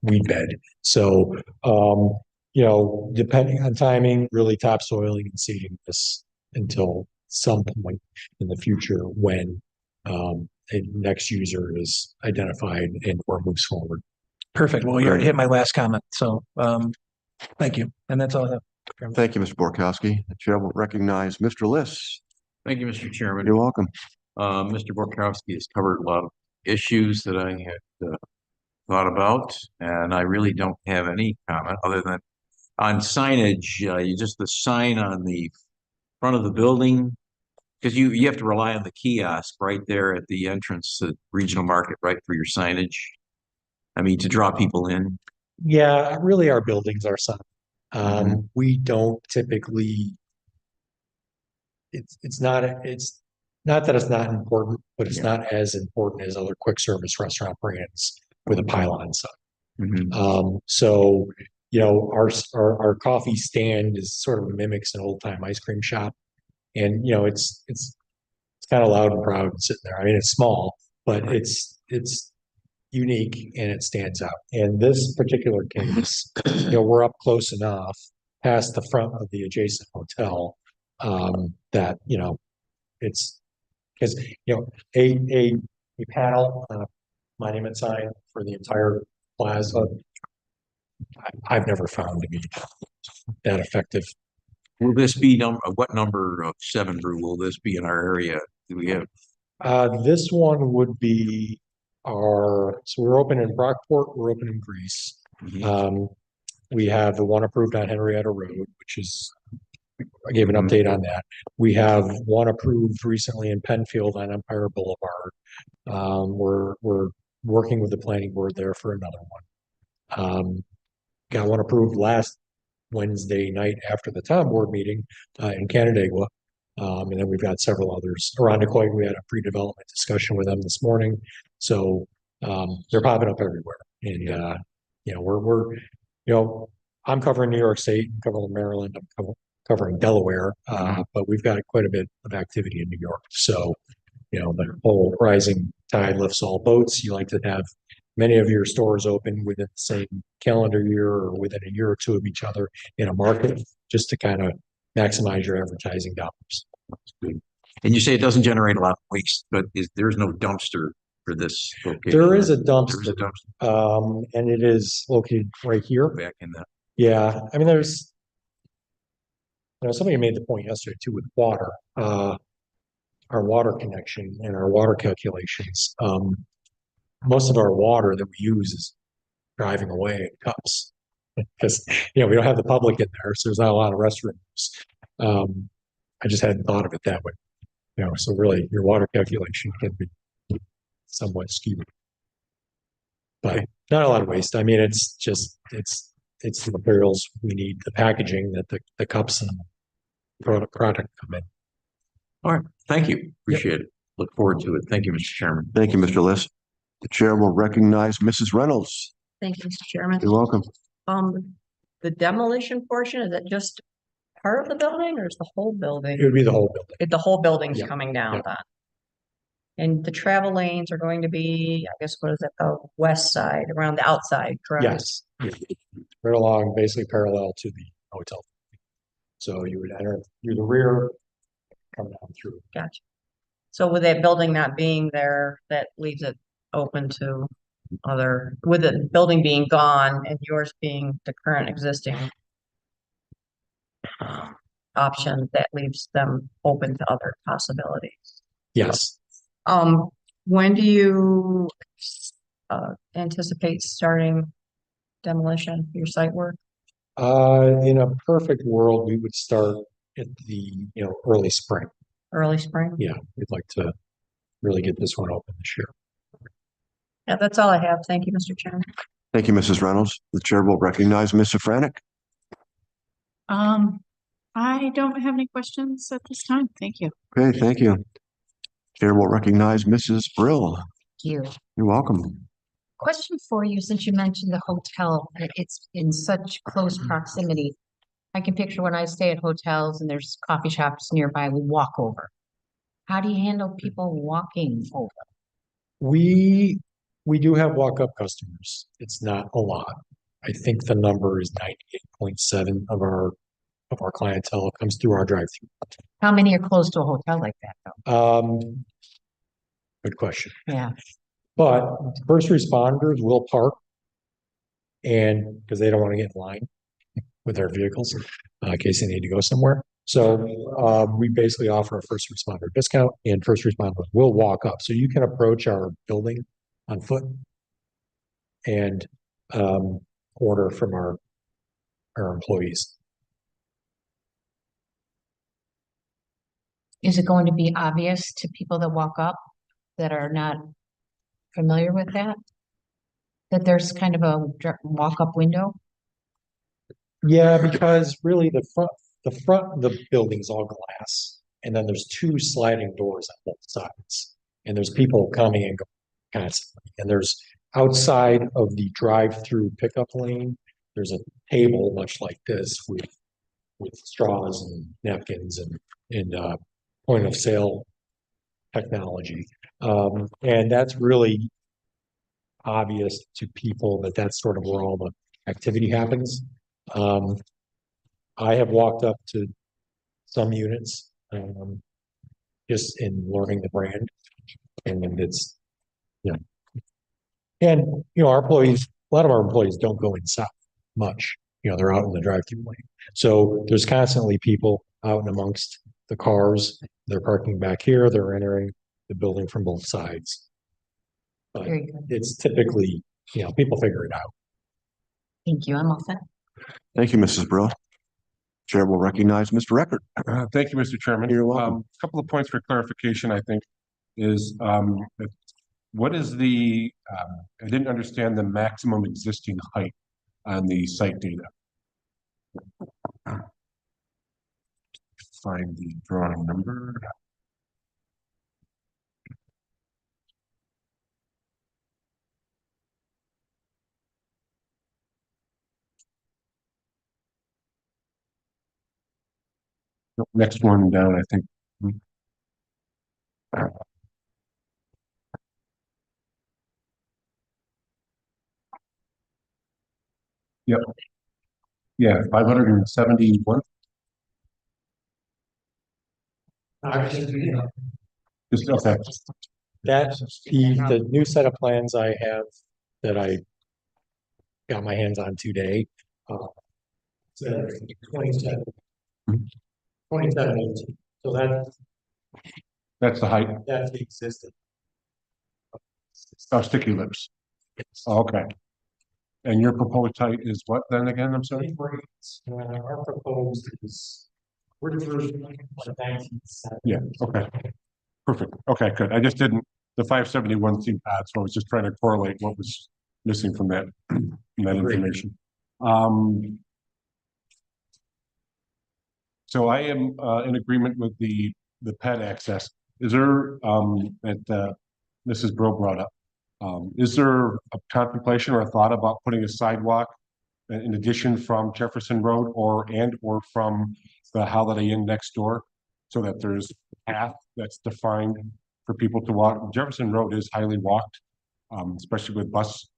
weed bed. So, depending on timing, really topsoiling and seeding this until some point in the future when a next user is identified and or moves forward. Perfect. Well, you already hit my last comment. So thank you. And that's all I have. Thank you, Mr. Borkowski. The chair will recognize Mr. Liss. Thank you, Mr. Chairman. You're welcome. Mr. Borkowski has covered a lot of issues that I had thought about, and I really don't have any comment other than on signage, just the sign on the front of the building, because you have to rely on the kiosk right there at the entrance to Regional Market, right, for your signage. I mean, to draw people in. Yeah, really our buildings are signed. We don't typically, it's not that it's not important, but it's not as important as other quick service restaurant brands with a pylon sign. So, our coffee stand is sort of mimics an old time ice cream shop. And, it's kind of loud and proud sitting there. I mean, it's small, but it's unique and it stands out. And this particular case, we're up close enough past the front of the adjacent hotel that, it's because, a panel on a monument sign for the entire plaza, I've never found to be that effective. Will this be what number of 7 brew will this be in our area? Do we have? This one would be so we're open in Brockport, we're open in Greece. We have the one approved on Henrietta Road, which is, I gave an update on that. We have one approved recently in Penfield on Empire Boulevard. We're working with the planning board there for another one. Got one approved last Wednesday night after the town board meeting in Canandaigua. And then we've got several others. Irondequoit, we had a pre-development discussion with them this morning. So they're popping up everywhere. And I'm covering New York State, I'm covering Maryland, I'm covering Delaware, but we've got quite a bit of activity in New York. So, the whole rising tide lifts all boats. You like to have many of your stores open within the same calendar year or within a year or two of each other in a market, just to kind of maximize your advertising dollars. And you say it doesn't generate a lot of waste, but there's no dumpster for this location? There is a There is dumpster, a dumpster and it is located right here. back in the. Yeah, I mean, somebody made the point yesterday too with water, our water connection and our water calculations. Most of our water that we use is driving away in cups because, we don't have the public in there. So there's not a lot of restrooms. I just hadn't thought of it that way, so really your water calculation can be somewhat skewed, but not a lot of waste. I mean, it's the materials we need, the packaging that the cups and product come in. All right, thank you. Appreciate it. Look forward to it. Thank you, Mr. Chairman. Thank you, Mr. List. The chair will recognize Mrs. Reynolds. Thank you, Mr. Chairman. You're welcome. The demolition portion, is it just part of the building or is the whole building? It would be the whole building. The whole building's Yeah, coming down yeah. then? And the travel lanes are going to be, I guess, what is it, the west side, around the outside, correct? Yes. Right along, basically parallel to the hotel. So you would enter through the rear, come down through. Gotcha. So with that building not being there, that leaves it open to other, with the building being gone and yours being the current existing option, that leaves them open to other possibilities. Yes. When do you anticipate starting demolition, your site work? In a perfect world, we would start at the, early spring. Early spring? Yeah, we'd like to really get this one open this year. Yeah, that's all I have. Thank you, Mr. Chairman. Thank you, Mrs. Reynolds. The chair will recognize Mr. Franek. I don't have any questions at this time. Thank you. Okay, thank you. Chair will recognize Mrs. Brill. You. You're welcome. Question for you, since you mentioned the hotel, and it's in such close proximity. I can picture when I stay at hotels and there's coffee shops nearby, we walk over. How do you handle people walking over? We do have walk-up customers. It's not a lot. I think the number is 98.7 of our clientele comes through our drive-through. How many are close to a hotel like that, though? Good question. Yeah. But first responders will park and because they don't want to get in line with their vehicles in case they need to go somewhere. So we basically offer a first responder discount and first responders will walk up. So you can approach our building on foot and order from our employees. Is it going to be obvious to people that walk up that are not familiar with that? That there's kind of a walk-up window? Yeah, because really the front of the building's all glass. And then there's two sliding doors on both sides. And there's people coming and going constantly. And there's outside of the drive-through pickup lane, there's a table much like this with straws and napkins and point of sale technology. And that's really obvious to people that that's sort of where all the activity happens. I have walked up to some units just in learning the brand, and it's our employees, a lot of our employees don't go inside much. They're out in the drive-through lane, so there's constantly people out and amongst the cars. They're parking back here. They're entering the building from both sides. But Very good. it's typically, people figure it out. Thank you. I'm all set. Thank you, Mrs. Brill. Chair will recognize Mr. Record. Thank you, Mr. Chairman. You're welcome. A couple of points for clarification, I think, is what is I didn't understand the maximum existing height on the site data. Find the drawing number. Next one down, I think. Yep. Yeah, 571. Just okay. That's the new set of plans I have that I got my hands on today. 27. 27. So That's the height. that's the existing. Oh, sticky lips. Okay. And your proposed height is what then again? I'm sorry. Our proposed is. We're version 1970. Yeah, okay. Perfect. Okay, good. I just didn't, the 571 seemed odd, so I was just trying to correlate what was missing from that, So I am in agreement with the pet access. Is there that Mrs. Brill brought up? Is there a contemplation or a thought about putting a sidewalk in addition from Jefferson Road or from the Holiday Inn next door? So that there's a path that's defined for people to walk. Jefferson Road is highly walked, especially with bus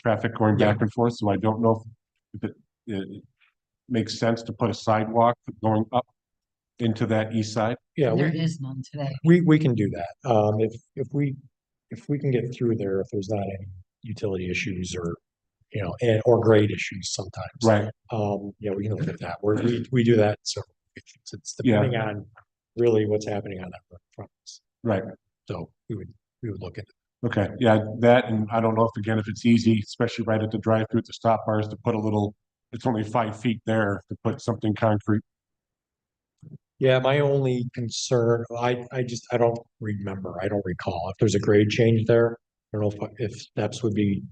traffic going back and forth. So I don't know if it makes sense to put a sidewalk going up into that east side. Yeah, There we, is none today. we can do that. If we can get through there, if there's not any utility issues or, or grade issues sometimes. Right. Yeah, we can look at that. We do that. So it's depending on really what's happening on that front. Right. So we would look at it. Okay, yeah, that, and I don't know if it's easy, especially right at the drive-through at the stop bars to put a little, it's only 5 feet there to put something concrete. Yeah, my only concern, I don't remember, I don't recall if there's a grade change there. I don't know if steps would be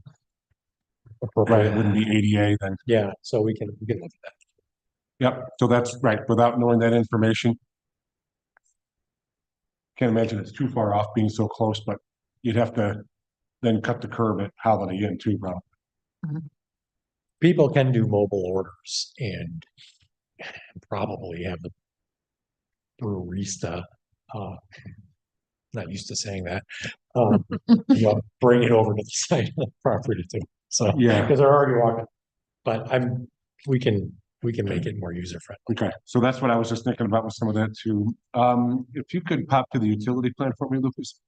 Right, appropriate. it wouldn't be ADA then. Yeah, so we can look at that. Yep, so that's right, without knowing that information. Can't imagine it's too far off being so close, but you'd have to then cut the curb at Holiday Inn too, bro. People can do mobile orders and probably have the barista, not used to saying that, bring it over to the side of the property too. So, Yeah. because they're already walking, but we can make it more user friendly. Okay, so that's what I was just thinking about with some of that too. If you could pop to the utility plan for me, Lucas.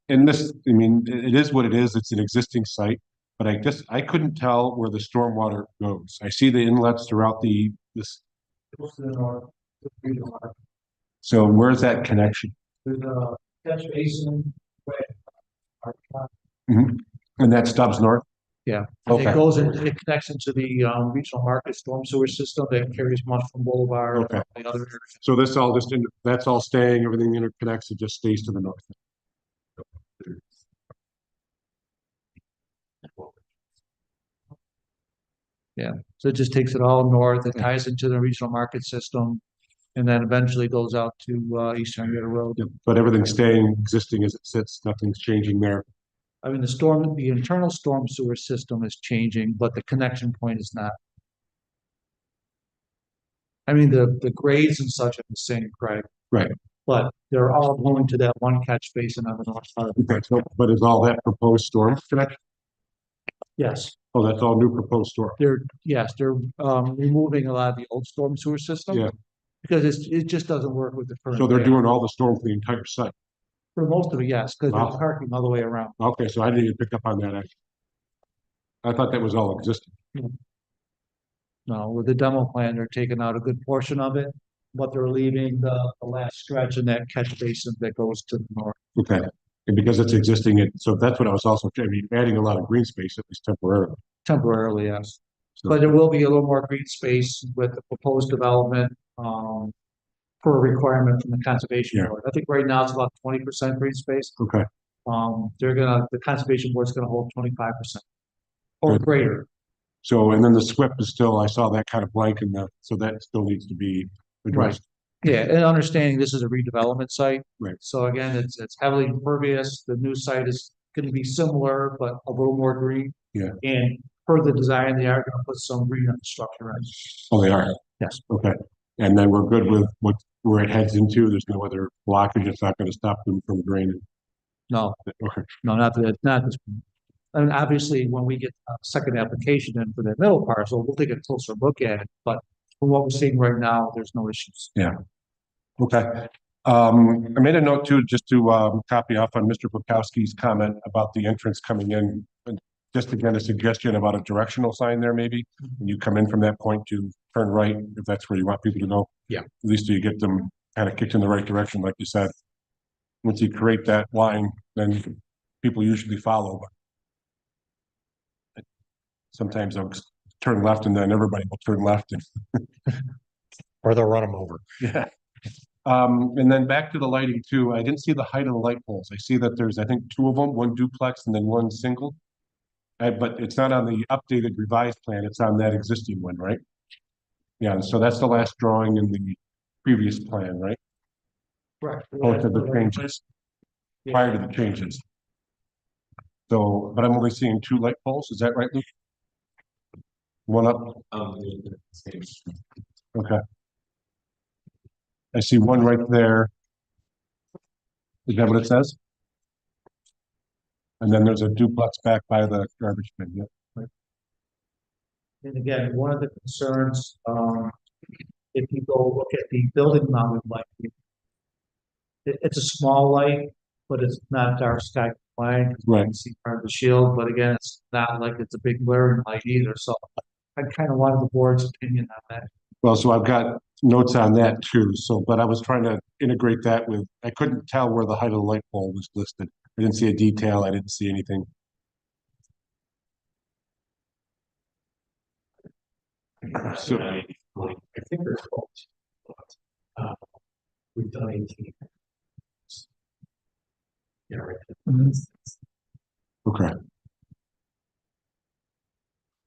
And this, I mean, it is what it is. It's an existing site, but I couldn't tell where the stormwater goes. I see the inlets throughout this. So where's that connection? There's a catch basin. Mhm. And that stubs north? Yeah. Okay. It goes in, it connects into the regional market storm sewer system that carries much from Boulevard. Okay. And the other areas. So this all that's all staying, everything interconnects, it just stays to the north. So it just takes it all north, it ties into the regional market system. And then eventually goes out to East Henrietta Road. But everything's staying existing as it sits, nothing's changing there. I mean, the internal storm sewer system is changing, but the connection point is not. I mean, the grades and such are the same, Craig. Right. But they're all going to that one catch basin on the north side. Okay, so, but is all that proposed storm connection? Yes, Oh, that's all new proposed storm. they're removing a lot of the old storm sewer system. Yeah. Because it just doesn't work with the current. So they're layout. doing all the storm for the entire site. For most of it, yes, because Wow. there's parking all the way around. Okay, so I didn't even pick up on that actually. I thought that was all existing. No, with the demo plan, they're taking out a good portion of it, but they're leaving the last stretch in that catch basin that goes to the north. Okay, and because it's existing, so that's what I was also, I mean, adding a lot of green space at least temporarily. Temporarily, yes. So- But there will be a little more green space with the proposed development, per requirement from the conservation Yeah. board. I think right now it's about 20% green space. Okay, The conservation board's gonna hold 25%. Or Good. greater. so, and then the SWIP is still, I saw that kind of blank in the, so that still needs to be addressed. Yeah, and understanding this is a redevelopment site. Right. So again, it's heavily impervious. The new site is gonna be similar, but a little more green. Yeah. And per the design, they are gonna put some green infrastructure in. Oh, they are? Yes. Okay, and then we're good with where it heads into, there's no other blockage, it's not gonna stop them from draining. No, Okay, no, not this. And obviously, when we get a second application in for the middle parcel, we'll take a closer look at it, but from what we're seeing right now, there's no issues. okay. I made a note too, just to copy off on Mr. Bukowski's comment about the entrance coming in. And just again, a suggestion about a directional sign there maybe, when you come in from that point to turn right, if that's where you want people to go. Yeah. At least you get them kind of kicked in the right direction, like you said. Once you create that line, then people usually follow, but sometimes they'll turn left and then everybody will turn left and Or they'll run them over. yeah. And then back to the lighting too, I didn't see the height of the light poles. I see that there's, I think, 2 of them, one duplex and then one single. But it's not on the updated revised plan, it's on that existing one, right? Yeah, so that's the last drawing in previous plan, right? Correct. Both of the changes, prior to the changes. So, but I'm only seeing 2 light poles, is that right, Luke? One up, okay. I see one right there. Is that what it says? And then there's a duplex back by the garbage bin, yeah. And again, one of the concerns, if you go look at the building mounted light, it's a small light, but it's not dark sky compliant. You Right. can see part of the shield, but again, it's not like it's a big glaring light either, so I kind of wanted the board's opinion on that. Well, so I've got notes on that too, so, but I was trying to integrate that with, I couldn't tell where the height of the light pole was listed. I didn't see a detail, I didn't see anything. So, I think there's both. We've done 18. Yeah, right. okay.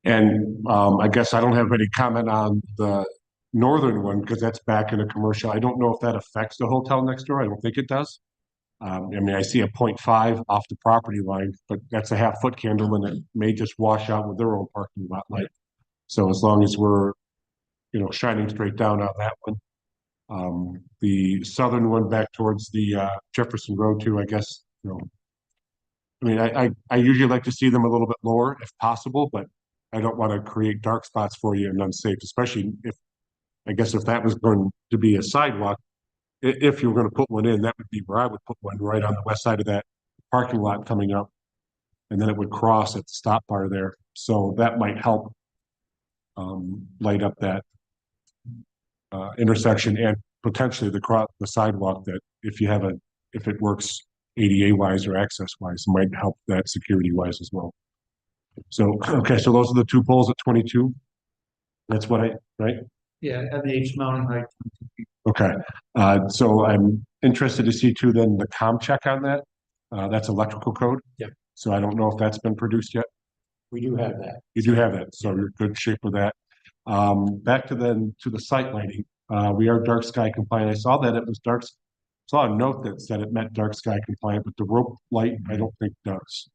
And I guess I don't have any comment on the northern one because that's back in a commercial. I don't know if that affects the hotel next door. I don't think it does. I mean, I see a 0.5 off the property line, but that's a half-foot candle and it may just wash out with their own parking lot light. So as long as we're, shining straight down on that one. The southern one back towards the Jefferson Road too, I guess, I mean, I usually like to see them a little bit lower if possible, but I don't want to create dark spots for you and unsafe, especially I guess if that was going to be a sidewalk, if you were going to put one in, that would be where I would put one right on the west side of that parking lot coming up. And then it would cross at the stop bar there. So that might help light up that intersection and potentially the sidewalk that if it works ADA wise or access wise, might help that security wise as well. So, okay, so those are the 2 poles at 22. That's what right? Yeah, at the H mounting height. Okay, so I'm interested to see too, then the com check on that. That's electrical code. Yep. So I don't know if that's been produced yet. We do have that. You do have that, so you're in good shape with that. Back to the site lighting. We are dark sky compliant. I saw that it was saw a note that said it met dark sky compliant, but the rope light, I don't think does.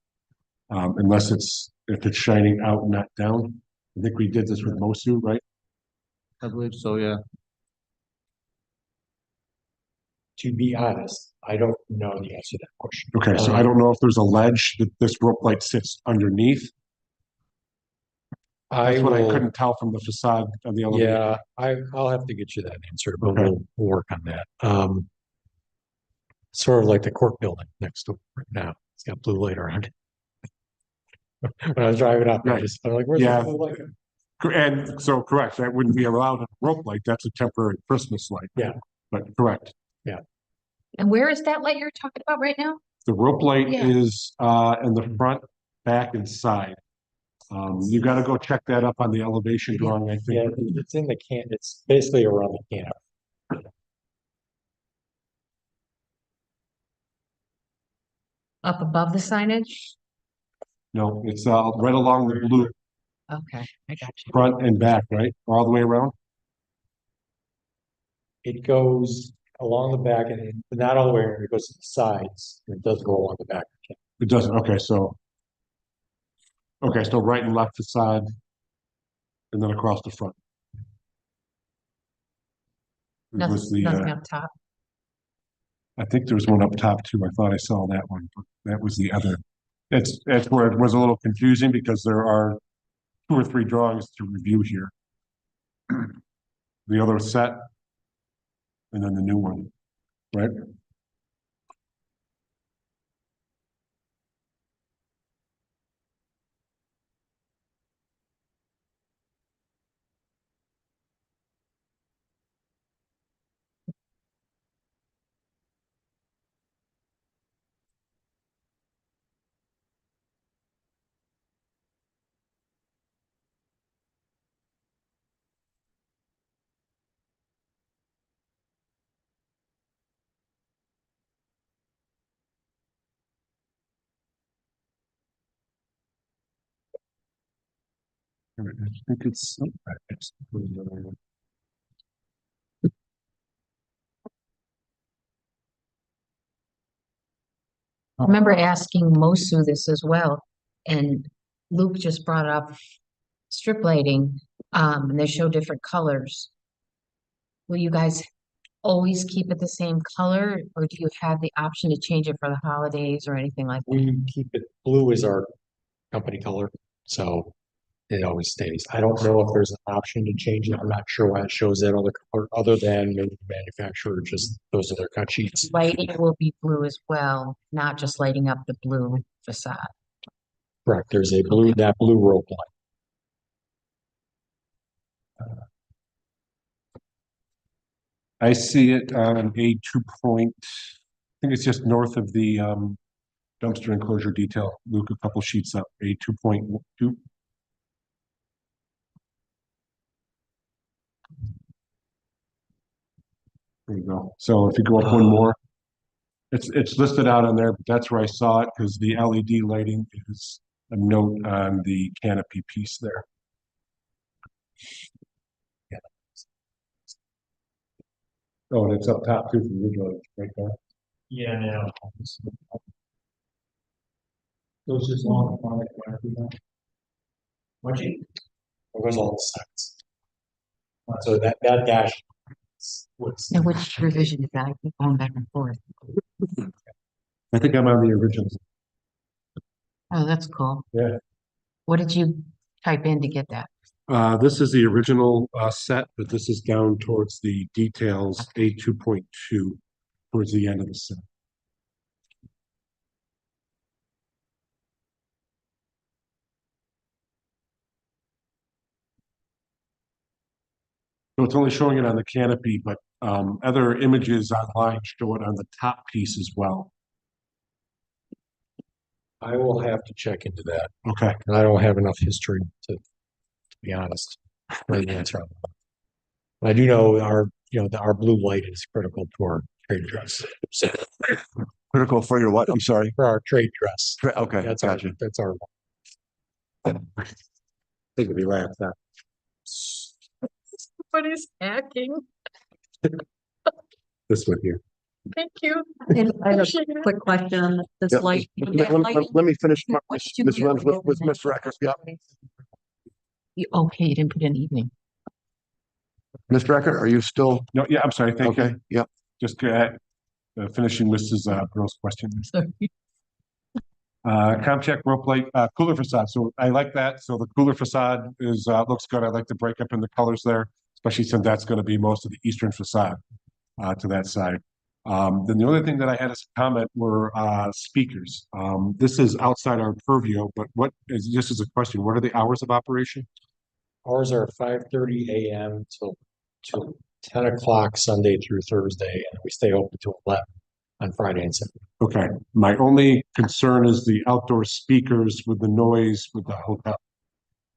Unless if it's shining out and not down. I think we did this with Mosu, right? I believe so, yeah. To be honest, I don't know the answer to that question. Okay, so I don't know if there's a ledge that this rope light sits underneath. That's what I couldn't tell from the facade of the elevator. Yeah, I'll have to get you that answer, but Okay. we'll work on that. Sort of like the court building next door right now. It's got blue light around it. When I was driving up, I'm like, where's Yeah. the blue light? And so correct, that wouldn't be allowed a rope light. That's a temporary Christmas light. Yeah. But correct. And where is that light you're talking about right now? The rope light Yeah. is in the front, back, and side. You gotta go check that up on the elevation drawing, I Yeah, think. it's in the can, it's basically around the can. Up above the signage? No, it's right along the blue, Okay, I got you. front and back, right? All the way around? It goes along the back and not all the way, it goes to the sides. It does go along the back. It doesn't, okay, so. Okay, so right and left facade. And then across the front. It was Nothing, the, nothing up top. I think there was one up top too. I thought I saw that one, but that was the other. That's where it was a little confusing because there are 2 or 3 drawings to review here. The other set. And then the new one, right? I think it's. I remember asking Mosu this as well, and Luke just brought up strip lighting, and they show different colors. Will you guys always keep it the same color, or do you have the option to change it for the holidays or anything like that? We keep it, blue is our company color, so it always stays. I don't know if there's an option to change it. I'm not sure why it shows that other color, other than maybe the manufacturer, just those are their cut sheets. Lighting will be blue as well, not just lighting up the blue facade. Correct, there's a blue, that blue rope light. I see it on A 2 point, I think it's just north of the dumpster enclosure detail. Luke, a couple sheets up, A 2.2. There you go. So if you go up one more, it's listed out on there, but that's where I saw it because the LED lighting is a note on the canopy piece there. Oh, and it's up top too, from the original, right there. Yeah, now. Those just long. What you? It goes all sides. So that dash. What's? And which revision is that? I keep going back and forth. I think I'm on the original. Oh, that's cool. Yeah. What did you type in to get that? This is the original set, but this is down towards the details, A 2.2, towards the end of the set. So it's only showing it on the canopy, but other images online show it on the top piece as well. I will have to check into that. Okay. And I don't have enough history to be honest. Right answer. on that. But I do know our blue light is critical to our trade dress. So, Critical for your what? I'm sorry. for our trade dress. Okay, That's gotcha. our I think it'd be laughed at. What is hacking? This one here. Thank you. And I have a Appreciate it. quick question on this Yep. light. Let me finish What with did you Ms. do? Reynolds, with Ms. Reckers. Yep. Okay, you didn't put in evening. Ms. Recker, are you still? No, yeah, I'm sorry. Thank you. Okay, yep. Just finishing Mrs. Burrow's question. Comcheck rope light, cooler facade. So I like that. So the cooler facade is looks good. I like the breakup in the colors there, especially since that's going to be most of the eastern facade to that side. Then the only thing that I had as a comment were speakers. This is outside our purview, but what is just as a question? What are the hours of operation? Ours are 5:30 a.m. till 10 o'clock Sunday through Thursday, and we stay open till 11 on Friday and Saturday. Okay, my only concern is the outdoor speakers with the noise with the hotel.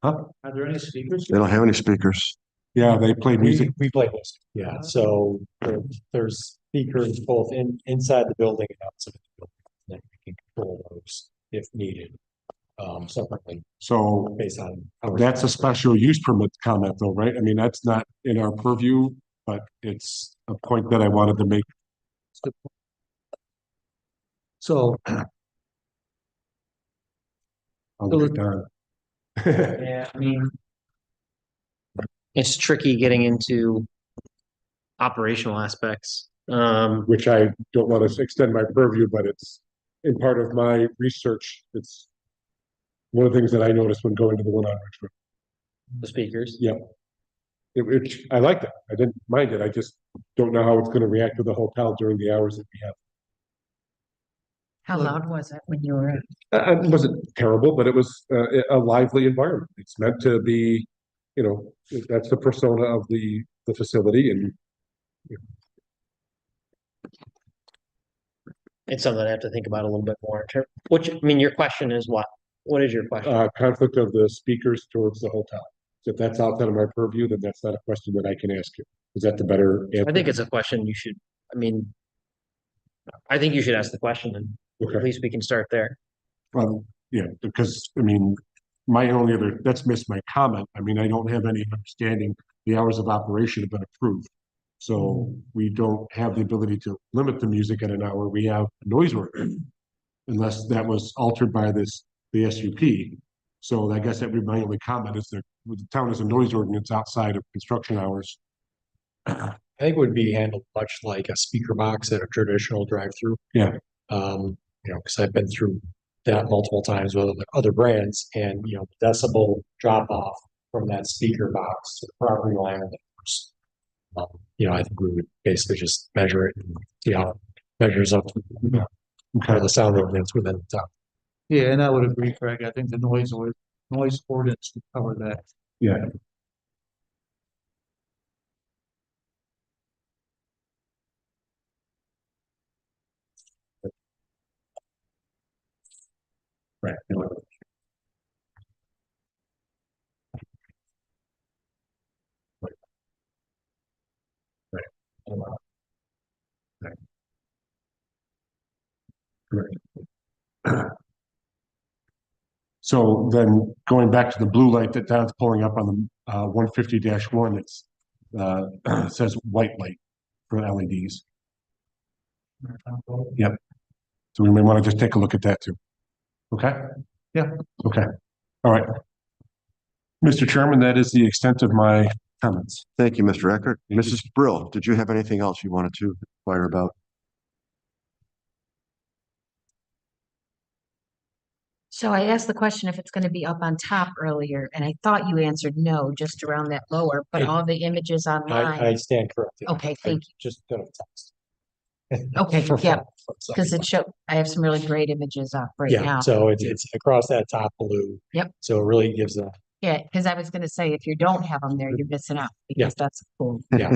Huh? Are there any speakers? They don't have any speakers. Yeah, they play music. We play music. Yeah, so there's speakers both inside the building and outside the building that we can control those if needed. Separately So based on. that's a special use permit comment though, right? I mean, that's not in our purview, but it's a point that I wanted to make. So. I'll look it down. Yeah, I mean, it's tricky getting into operational aspects. Which I don't want to extend my purview, but it's in part of my research. It's one of the things that I noticed when going to the one on Richmond. the speakers. Yeah. I like that. I didn't mind it. I just don't know how it's going to react to the hotel during the hours that we have. How loud was it when you were? It wasn't terrible, but it was a lively environment. It's meant to be, that's the persona of the facility, and It's something I have to think about a little bit more. Your question is what? What is your question? conflict of the speakers towards the hotel. So if that's outside of my purview, then that's not a question that I can ask you. Is that the better answer? I think it's a question you should, I think you should ask the question and at Okay. least we can start there. Well, yeah, because that's missed my comment. I mean, I don't have any understanding. The hours of operation have been approved. So we don't have the ability to limit the music at an hour. We have a noise ordinance. unless that was altered by the SUP. So I guess that would be my only comment is that the town has a noise ordinance outside of construction hours. I think it would be handled much like a speaker box at a traditional drive-through. Yeah. Because I've been through that multiple times with other brands and, decibel drop off from that speaker box to the property line of the house. I think we would basically just measure it and see how it measures up to the sound ordinance within the town. Yeah, and I would agree, Craig. I think the noise ordinance would cover that. Yeah. Right. Right. So then going back to the blue light that Don's pulling up on the 150-1, it's it says white light for LEDs. Yep. So we may want to just take a look at that too. Okay? Yeah. Okay. All right. Mr. Chairman, that is the extent of my comments. Thank you, Mr. Eckert. Mrs. Brill, did you have anything else you wanted to inquire about? So I asked the question if it's gonna be up on top earlier, and I thought you answered no, just around that lower, but I- all the images I online. stand corrected. Okay, I thank you. Just got a text. Okay, For yeah, fun, so- because it showed, I have some really great images up right Yeah, now. so it's across that top blue. Yep. So it really gives a, Yeah, because I was gonna say, if you don't have them there, you're missing out, Yeah. because that's cool. yeah,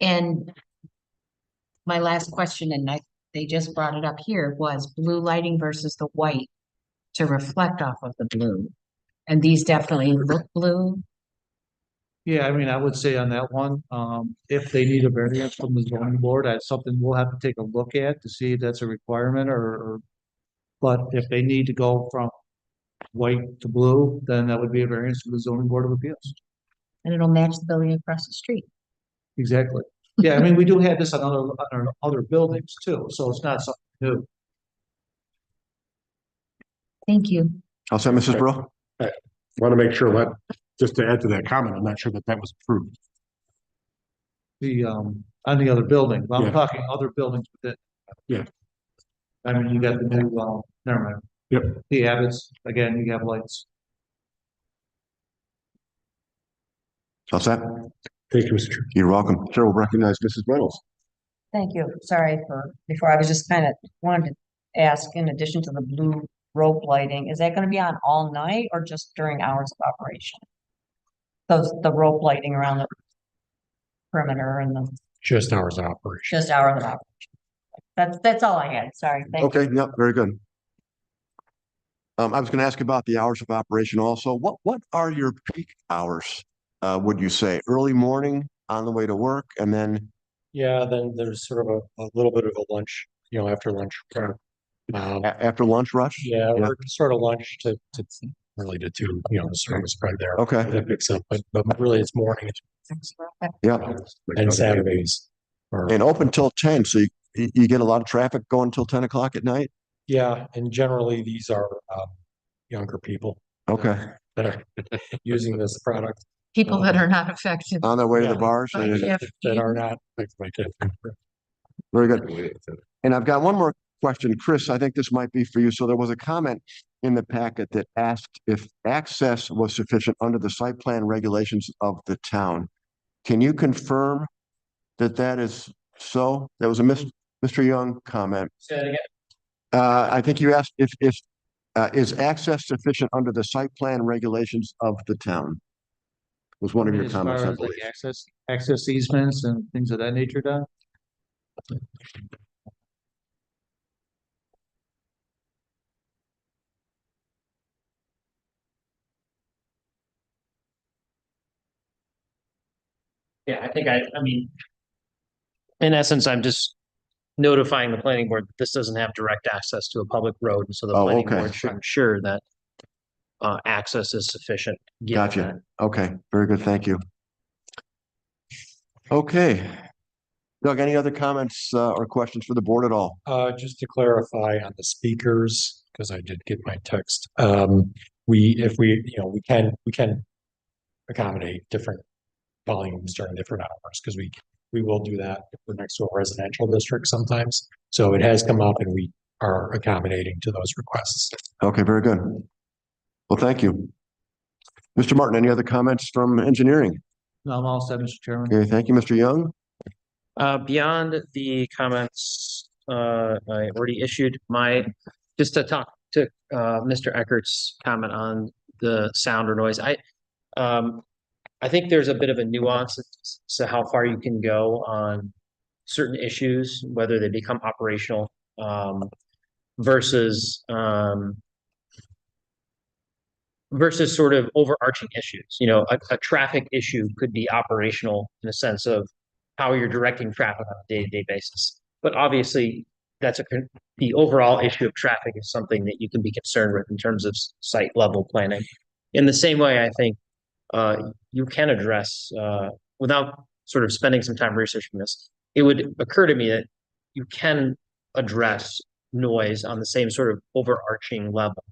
And my last question, and they just brought it up here, was blue lighting versus the white to reflect off of the blue. And these definitely look blue. Yeah, I mean, I would say on that one, if they need a variance from the zoning board, that's something we'll have to take a look at to see if that's a requirement but if they need to go from white to blue, then that would be a variance from the zoning board of appeals. And it'll match the building across the street. Exactly. Yeah, I mean, we do have this on other buildings too, so it's not something new. Thank you. How's that, Mrs. Brill? Want to make sure that, just to add to that comment, I'm not sure that that was approved. On the other building, Yeah. I'm talking other buildings within. Yeah. I mean, you got the new, never mind. Yep. The Abbott's, again, you have lights. How's that? Thank you, Mr. Chair. You're welcome. Chair will recognize Mrs. Reynolds. Thank you. Sorry before I was just kind of wanted to ask, in addition to the blue rope lighting, is that going to be on all night or just during hours of operation? The rope lighting around the perimeter and just hours of operation. just hours of operation. That's all I had. Sorry. Thank you. Okay, yep, very good. I was going to ask about the hours of operation also. What are your peak hours? Would you say early morning on the way to work and then? Yeah, then there's sort of a little bit of a lunch, after lunch. After lunch rush? Yeah, or sort of lunch to really to do, the service spread there. Okay. That picks up, but really it's morning Yeah, and Saturdays. and open till 10, so you get a lot of traffic going till 10 o'clock at night? Yeah, and generally these are younger people Okay, that are using this product. People that are not affected. on their way to Yeah. the bars? by caffeine. That are not. Very good. And I've got one more question. Chris, I think this might be for you. So there was a comment in the packet that asked if access was sufficient under the site plan regulations of the town. Can you confirm that that is so? That was a Mr. Young comment. Say it again. I think you asked if is access sufficient under the site plan regulations of the town? Was one of your As far comments, I as, like, believe. access easements and things of that nature, Don? Yeah, I mean, in essence, I'm just notifying the planning board that this doesn't have direct access to a public road, and so the Oh, planning okay. board should ensure that access is sufficient. given Gotcha. Okay, very good. Thank you. Okay. Doug, any other comments, or questions for the board at all? Just to clarify on the speakers, because I did get my text. If we, we can accommodate different volumes during different hours, because we will do that if we're next to a residential district sometimes. So it has come up and we are accommodating to those requests. Okay, very good. Well, thank you. Mr. Martin, any other comments from engineering? No, I'm all set, Mr. Chairman. Okay, thank you, Mr. Young. Beyond the comments, I already issued just to talk to, Mr. Eckert's comment on the sound or noise. I think there's a bit of a nuance to how far you can go on certain issues, whether they become operational, versus sort of overarching issues. You know, a traffic issue could be operational in the sense of how you're directing traffic on a day-to-day basis. But obviously, the overall issue of traffic is something that you can be concerned with in terms of site level planning. In the same way, I think you can address, without sort of spending some time researching this, it would occur to me that you can address noise on the same sort of overarching level,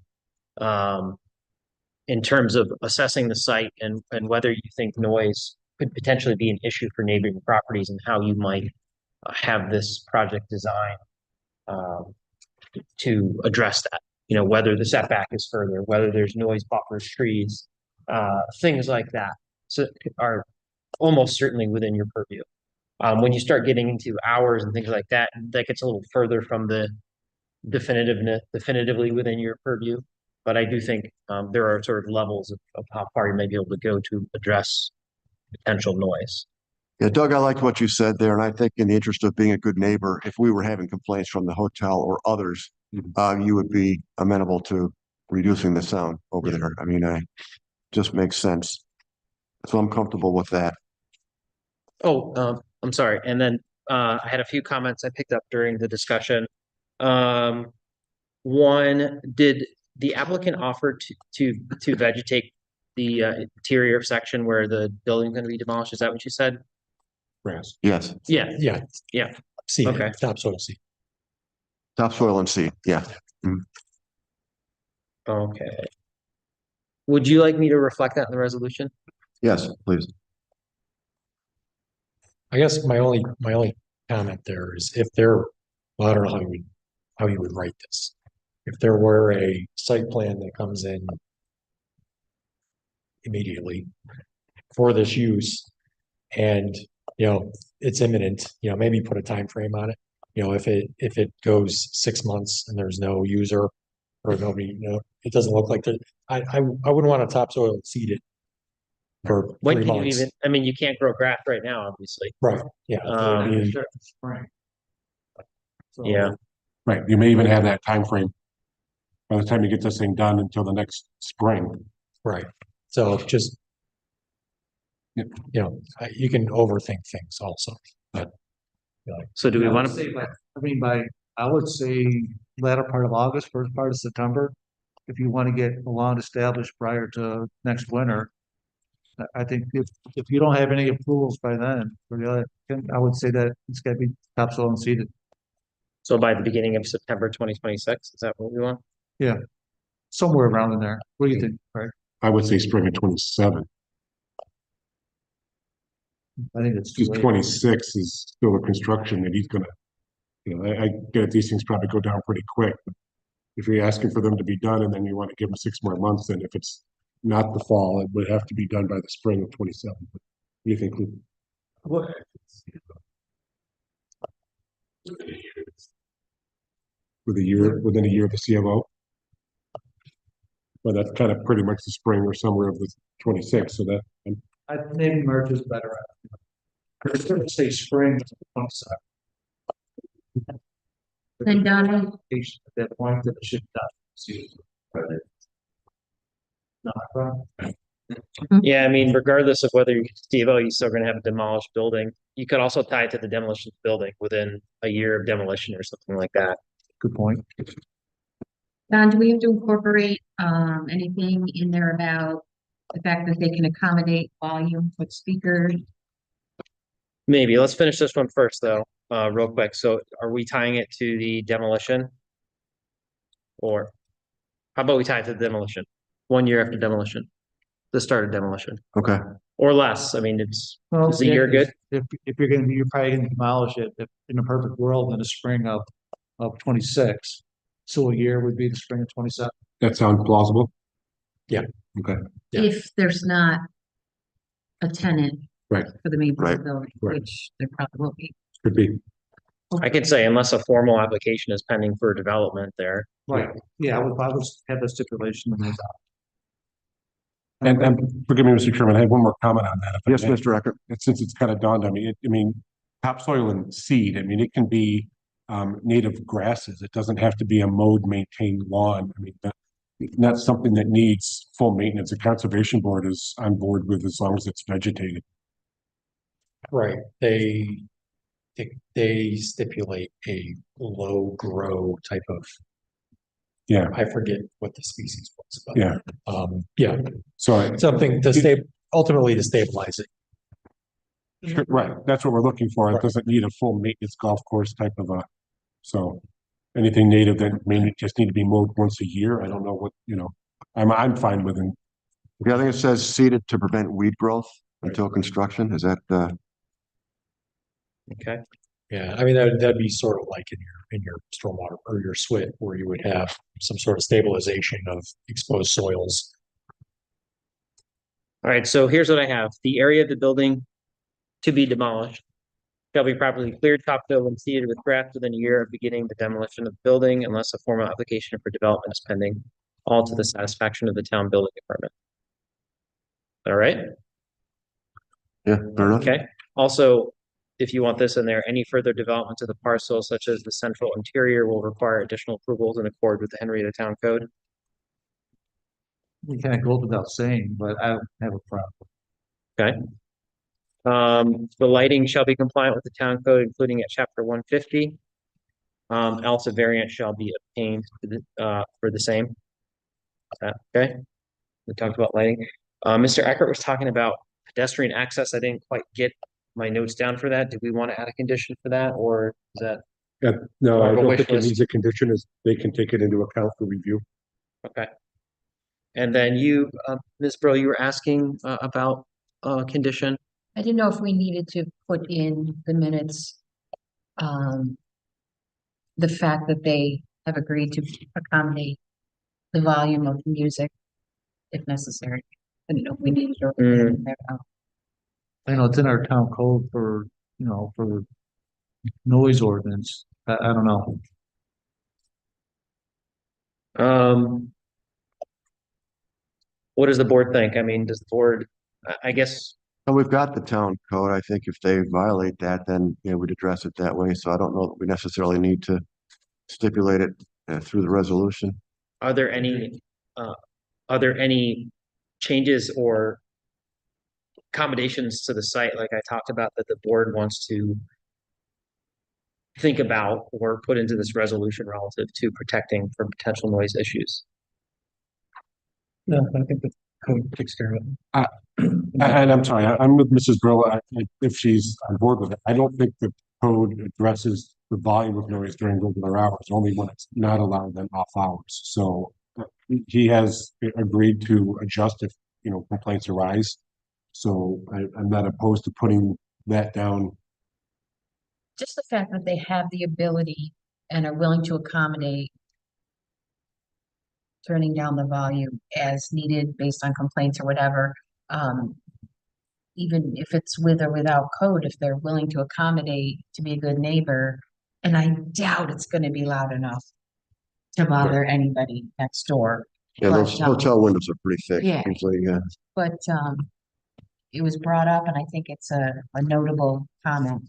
in terms of assessing the site and whether you think noise could potentially be an issue for neighboring properties and how you might have this project designed to address that. You know, whether the setback is further, whether there's noise buffers, trees, things like that, so are almost certainly within your purview. When you start getting into hours and things like that, that gets a little further from the definitively within your purview. But I do think there are sort of levels of how far you may be able to go to address potential noise. Yeah, Doug, I liked what you said there, and I think in the interest of being a good neighbor, if we were having complaints from the hotel or others, you would be amenable to reducing the sound over there. I mean, just makes sense. So I'm comfortable with that. Oh, I'm sorry. And then I had a few comments I picked up during the discussion. One, did the applicant offer to vegetate the interior section where the building's going to be demolished? Is that what you said? Grass. Yes, Yeah, Yeah. Yeah. See, Okay. topsoil seed. topsoil and seed, yeah. okay. Would you like me to reflect that in the resolution? Yes, please. I guess my only comment there is if there, well, I don't know how you would write this. If there were a site plan that comes in immediately for this use and, it's imminent, maybe put a time frame on it. If it goes 6 months and there's no user or nobody, it doesn't look like there, I wouldn't want to topsoil seed it for When 3 can you months. even, I mean, you can't grow grass right now, obviously. Right, yeah. Yeah. Right, you may even have that time frame by the time you get this thing done until the next spring. Right, so just, you can overthink things also, but. So do we want to? I would say latter part of August, first part of September. If you want to get a lawn established prior to next winter. I think if you don't have any approvals by then, I would say that it's gotta be topsoil and seeded. So by the beginning of September 2026, is that what we want? Somewhere around in there. What do you think, Craig? I would say spring of 27. I think it's too Because late. 26 is still a construction that he's gonna, I get these things probably go down pretty quick. But if you're asking for them to be done and then you want to give them 6 more months, then if it's not the fall, it would have to be done by the spring of 27. What do you think, Lou? What? Within a year of the CMO? Well, that's kind of pretty much the spring or summer of the 26, so that, I maybe March is better. It's gonna say spring. Then Donna, At that point that it should not. See. Yeah, I mean, regardless of whether you Steve-O, you're still gonna have a demolished building. You could also tie it to the demolition of the building within a year of demolition or something like that. Good point. Don, do we have to incorporate anything in there about the fact that they can accommodate volume with speakers? Maybe, let's finish this one first, though, real quick. So are we tying it to the demolition? Or how about we tie it to the demolition? 1 year after demolition, the start of demolition, Okay, or less. I mean, Well, is a year good? If you're probably gonna demolish it, if in a perfect world, in the spring of 26. So a year would be the spring of 27. That sounds plausible. Yeah. Okay. Yeah. If there's not a tenant. Right. For the main part of Right. the building, Right. which there probably will be. Could be. I could say unless a formal application is pending for development there. Right, yeah, I would have a stipulation in there. And forgive me, Mr. Chairman, I have one more comment on that. if I yes, may. Mr. Eckert. Since it's kind of dawned on me, I mean, topsoil and seed, I mean, it can be native grasses. It doesn't have to be a mowed, maintained lawn. I mean, not something that needs full maintenance. The conservation board is on board with as long as it's vegetated. Right, they stipulate a low grow type of, Yeah, I forget what the species was, but. yeah. Yeah, So, something to stay, ultimately to stabilize it. sure, right, that's what we're looking for. It Right. doesn't need a full maintenance golf course type of so anything native that may just need to be mowed once a year. I don't know what, I'm fine with it. Okay, I think it says seeded to prevent weed growth until construction. Is that, Okay, Yeah, I mean, that'd be sort of like in your stormwater or your SWIT where you would have some sort of stabilization of exposed soils. all right, so here's what I have. The area of the building to be demolished shall be properly cleared, top-filled, and seeded with grass within a year of beginning the demolition of the building unless a formal application for development is pending, all to the satisfaction of the town building department. All right? yeah, fair enough? Okay, also, if you want this in there, any further development to the parcel such as the central interior will require additional approvals in accord with the Henrietta Town Code. We kind of go without saying, but I don't have a problem. Okay. The lighting shall be compliant with the town code, including at chapter 150. Else a variant shall be obtained for the same. Okay, we talked about lighting. Mr. Eckert was talking about pedestrian access. I didn't quite get my notes down for that. Do we want to add a condition for that, or is that No, I Or a don't wish think it list. needs a condition, is they can take it into account for review. okay? And then you, Ms. Brill, you were asking about condition. I didn't know if we needed to put in the minutes. The fact that they have agreed to accommodate the volume of music if necessary. I don't know if we needed to. Mm. I know it's in our town code for noise ordinance. I don't know. What does the board think? I mean, does the board, I guess, Well, we've got the town code. I think if they violate that, then, we'd address it that way. So I don't know that we necessarily need to stipulate it through the resolution. are there any changes or accommodations to the site, like I talked about, that the board wants to think about or put into this resolution relative to protecting from potential noise issues? No, I think the code takes care of it. And I'm sorry, I'm with Mrs. Brill, if she's on board with it. I don't think the code addresses the volume of noise during regular hours, only when it's not allowed in off hours. So he has agreed to adjust if, complaints arise. So I'm not opposed to putting that down. Just the fact that they have the ability and are willing to accommodate turning down the volume as needed based on complaints or whatever. Even if it's with or without code, if they're willing to accommodate to be a good neighbor, and I doubt it's gonna be loud enough to bother anybody next door. Yeah, those But, hotel windows are pretty thick. yeah. Usually, yeah. But it was brought up, and I think it's a notable comment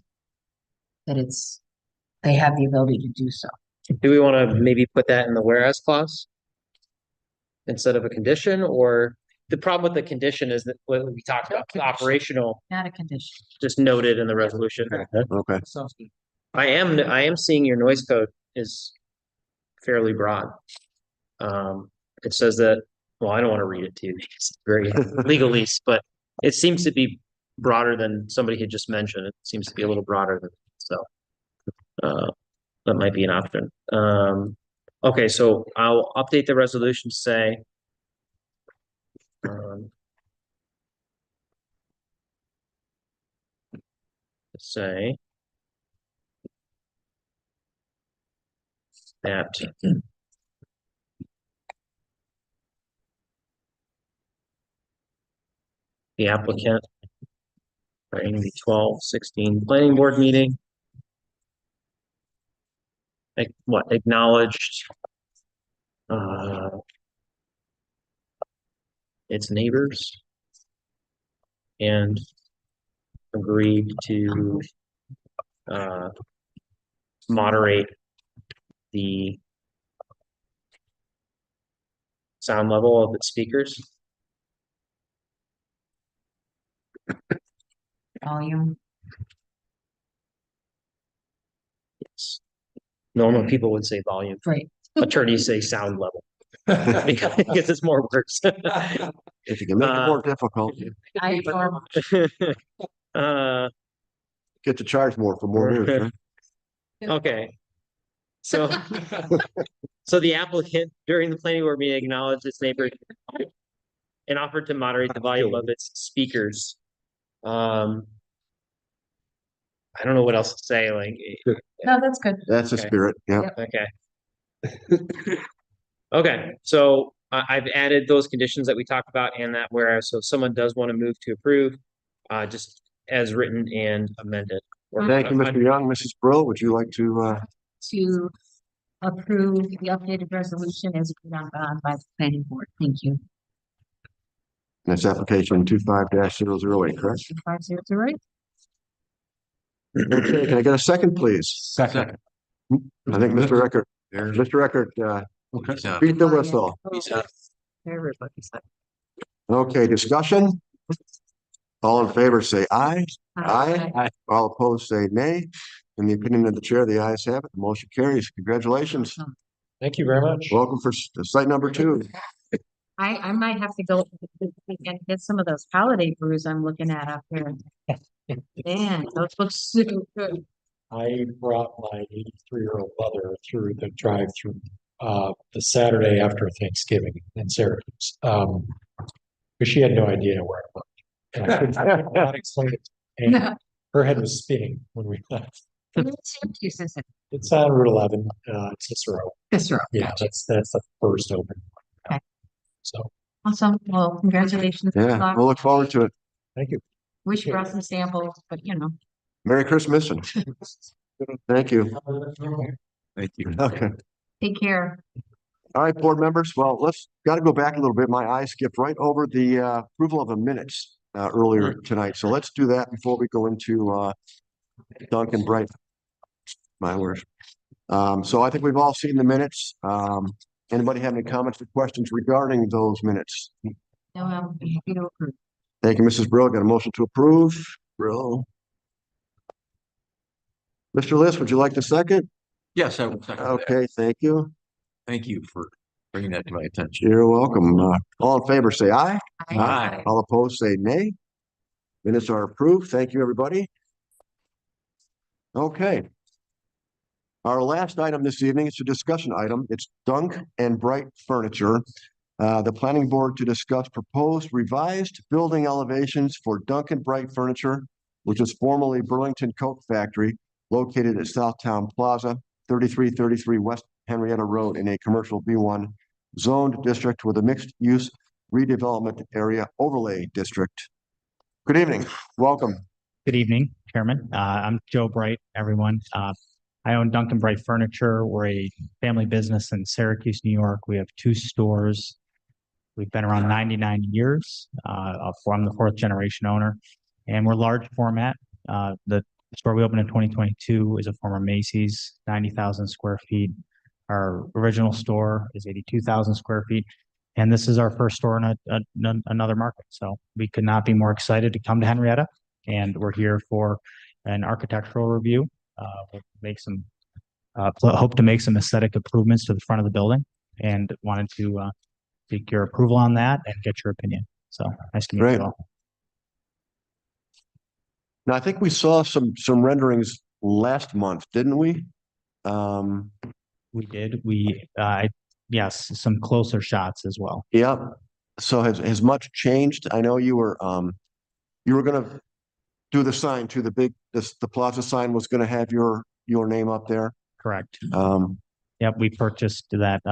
that they have the ability to do so. Do we want to maybe put that in the whereas clause instead of a condition? Or the problem with the condition is that what we talked about, the operational, Not a condition. just noted in the resolution. Okay. Sounds good. I am seeing your noise code is fairly broad. It says that, well, I don't want to read it to you because it's very legalese, but it seems to be broader than somebody had just mentioned. It seems to be a little broader than, so. That might be an option. Okay, so I'll update the resolution to say. Say. That. The applicant. Right, the 12-16 planning board meeting. Acknowledged. Its neighbors. And agreed to moderate the sound level of its speakers. Volume. Yes. Normal people would say volume. Right. Attorneys say sound level. Because it's more words. If you can make it more difficult, get to charge more for more news, right? Okay. So, so the applicant during the planning board meeting acknowledged its neighbor and offered to moderate the volume of its speakers. I don't know what else to say, like. No, that's good. That's the Okay. spirit, yeah. Okay. Okay, so I've added those conditions that we talked about and that whereas, so if someone does want to move to approve, just as written and amended. Thank you, Mr. Young. Mrs. Brill, would you like to, To approve the updated resolution as agreed on by the planning board. Thank you. that's application 25-008, correct? 5008. Okay, can I get a second, please? Second. I think Mr. Eckert, There's, Mr. Eckert, he's out. beat the whistle. He's out. Everybody's like. Okay, discussion? All in favor, say aye. Aye. All opposed, say nay. In the opinion of the chair, the ayes have it. The motion carries. Congratulations. Thank you very much. Welcome for site number 2. I might have to go and get some of those holiday brews I'm looking at up here. Man, those look so good. I brought my 83-year-old mother through the drive-through the Saturday after Thanksgiving in Syracuse. But she had no idea where it was. And I could not explain it. And her head was spinning when we left. Syracuse, is it? It's on Route 11, Cicero. Cicero. Yeah, that's the first open. Okay. So, Awesome. Well, congratulations. Good Yeah, luck. we'll look forward to it. thank you. Wish you brought some samples, but you know. Merry Christmas and thank you. Thank you. Okay. Take care. All right, board members. Well, got to go back a little bit. My eye skipped right over the approval of the minutes earlier tonight. So let's do that before we go into Duncan Bright. My words. So I think we've all seen the minutes. Anybody have any comments or questions regarding those minutes? No, I'm happy to approve. Thank you, Mrs. Brill. Got a motion to approve. Brill. Mr. List, would you like to second? Yes, I will second that. Okay, thank you. Thank you for bringing that to my attention. You're welcome. All in favor, say aye. Aye. All opposed, say nay. Minutes are approved. Thank you, everybody. Okay. Our last item this evening is a discussion item. It's Dunk and Bright Furniture. The planning board to discuss proposed revised building elevations for Dunk and Bright Furniture, which is formerly Burlington Coat Factory, located at Southtown Plaza, 3333 West Henrietta Road in a commercial B1 zoned district with a mixed use redevelopment area overlay district. Good evening. Welcome. Good evening, Chairman. I'm Joe Bright, everyone. I own Duncan Bright Furniture. We're a family business in Syracuse, New York. We have 2 stores. We've been around 99 years. I'm the 4th generation owner, and we're large format. The store we opened in 2022 is a former Macy's, 90,000 square feet. Our original store is 82,000 square feet. And this is our first store in another market. So we could not be more excited to come to Henrietta. And we're here for an architectural review. We'll make some, hope to make some aesthetic improvements to the front of the building, and wanted to seek your approval on that and get your opinion. So nice to meet Great. you all. Now, I think we saw some renderings last month, didn't we? We did, yes, some closer shots as well. Yeah. So has much changed? I know you were gonna do the sign to the plaza sign was gonna have your name up there. Correct. Um, Yep, we purchased that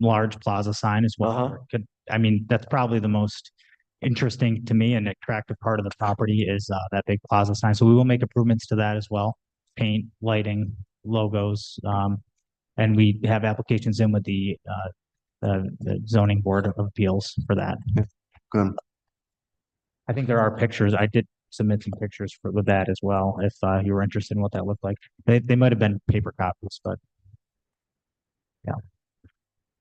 large plaza sign as well. I mean, that's probably the most interesting to me and attractive part of the property is that big plaza sign. So we will make improvements to that as well. Paint, lighting, logos, and we have applications in with the zoning board of appeals for that. Good. I think there are pictures. I did submit some pictures with that as well, if you were interested in what that looked like. They might have been paper copies, but yeah.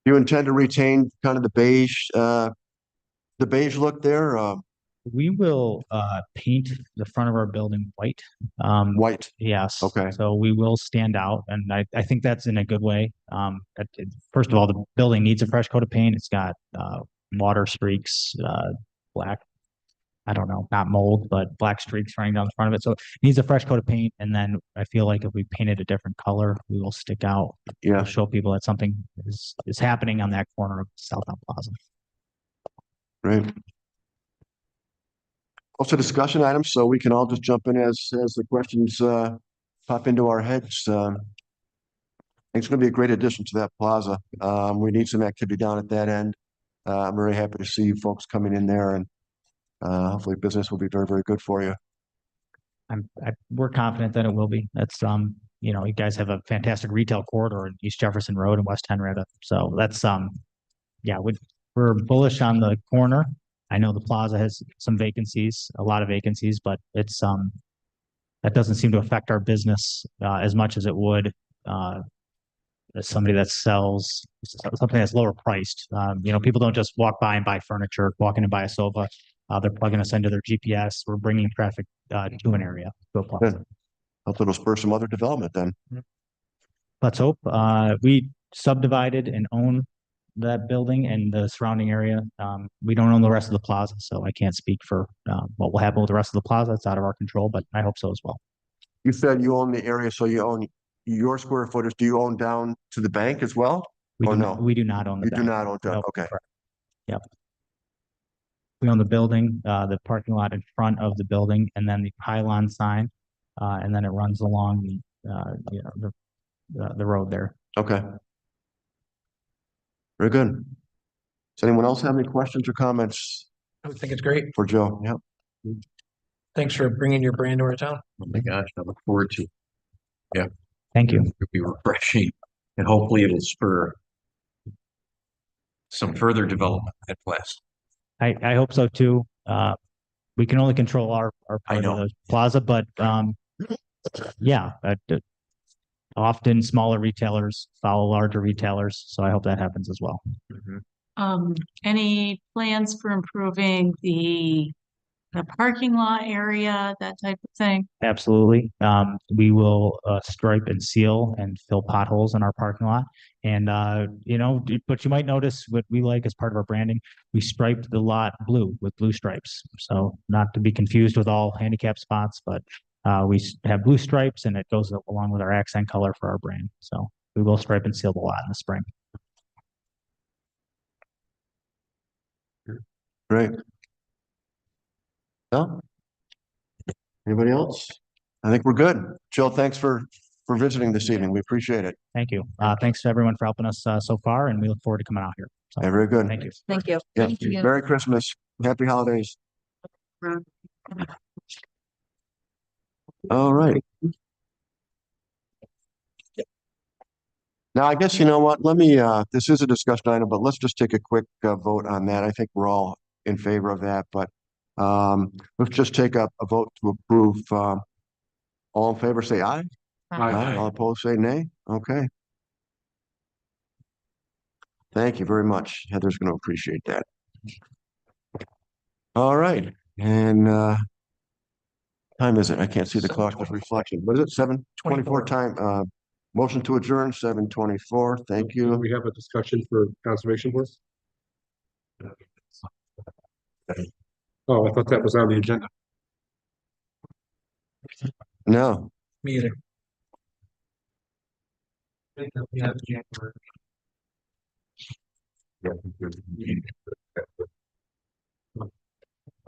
You intend to retain kind of the beige look there? We will paint the front of our building white. White. Yes. Okay. So we will stand out, and I think that's in a good way. First of all, the building needs a fresh coat of paint. It's got water streaks, black. I don't know, not mold, but black streaks running down the front of it. So it needs a fresh coat of paint. And then I feel like if we painted a different color, we will stick out. Yeah. We'll show people that something is happening on that corner of Southtown Plaza. Great. Also discussion items, so we can all just jump in as the questions pop into our heads. I think it's going to be a great addition to that plaza. We need some activity down at that end. I'm very happy to see you folks coming in there, and hopefully business will be very, very good for you. We're confident that it will be. That's you guys have a fantastic retail corridor in East Jefferson Road and West Henrietta. So that's yeah, we're bullish on the corner. I know the plaza has some vacancies, a lot of vacancies, but it's that doesn't seem to affect our business as much as it would as somebody that sells something that's lower priced. People don't just walk by and buy furniture, walk in and buy a sofa. They're plugging us into their GPS. We're bringing traffic to an area, to a plaza. Hope it'll spur some other development then. Let's hope. We subdivided and own that building and the surrounding area. We don't own the rest of the plaza, so I can't speak for what will happen with the rest of the plaza. It's out of our control, but I hope so as well. You said you own the area, so you own your square footage. Do you own down to the bank as well? We do not own the You bank. do not own that. Nope, Okay. correct. Yep. We own the building, the parking lot in front of the building, and then the pylon sign, and then it runs along the road there. Okay. Very good. Does anyone else have any questions or comments I would think it's great. for Joe? Yep. Thanks for bringing your brand to our town. Oh my gosh, I look forward to it. Yeah. Thank you. It'll be refreshing and hopefully it'll spur some further development at West. I hope so too. We can only control our part of the plaza, but yeah, often smaller retailers follow larger retailers, so I hope that happens as well. Any plans for improving the parking lot area, that type of thing? Absolutely. We will stripe and seal and fill potholes in our parking lot. And but you might notice what we like as part of our branding, we striped the lot blue with blue stripes. So not to be confused with all handicap spots, but we have blue stripes and it goes along with our accent color for our brand. So we will stripe and seal the lot in the spring. Great. No? Anybody else? I think we're good. Jill, thanks for visiting this evening. We appreciate it. Thank you. Thanks to everyone for helping us so far, and we look forward to coming out here. So, Yeah, very good. thank you. Thank you. Yeah. Thank you. Merry Christmas. Happy holidays. All right. Now, I guess you know what? Let me, this is a discussion item, but let's just take a quick vote on that. I think we're all in favor of that, but let's just take a vote to approve. All in favor, say aye. Aye. All opposed, say nay. Okay. Thank you very much. Heather's going to appreciate that. All right. And time is it? I can't see the clock with reflection. What is it? 7:24 time. Motion to adjourn, 7:24. Thank Do you. we have a discussion for conservation board? Oh, I thought that was on the agenda. No. Me either.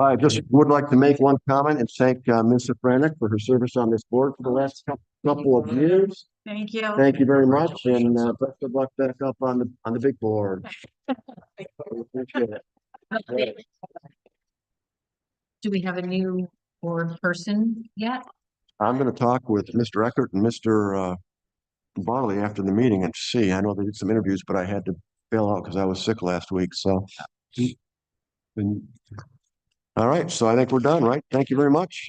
I just would like to make one comment and thank Ms. Safranek for her service on this board for the last couple of years. Thank you. Thank you very much, and best of luck back up on the big board. Appreciate it. Do we have a new board person yet? I'm gonna talk with Mr. Eckert and Mr. Barley after the meeting and see. I know they did some interviews, but I had to bail out because I was sick last week, so. Then All right, so I think we're done, right? Thank you very much.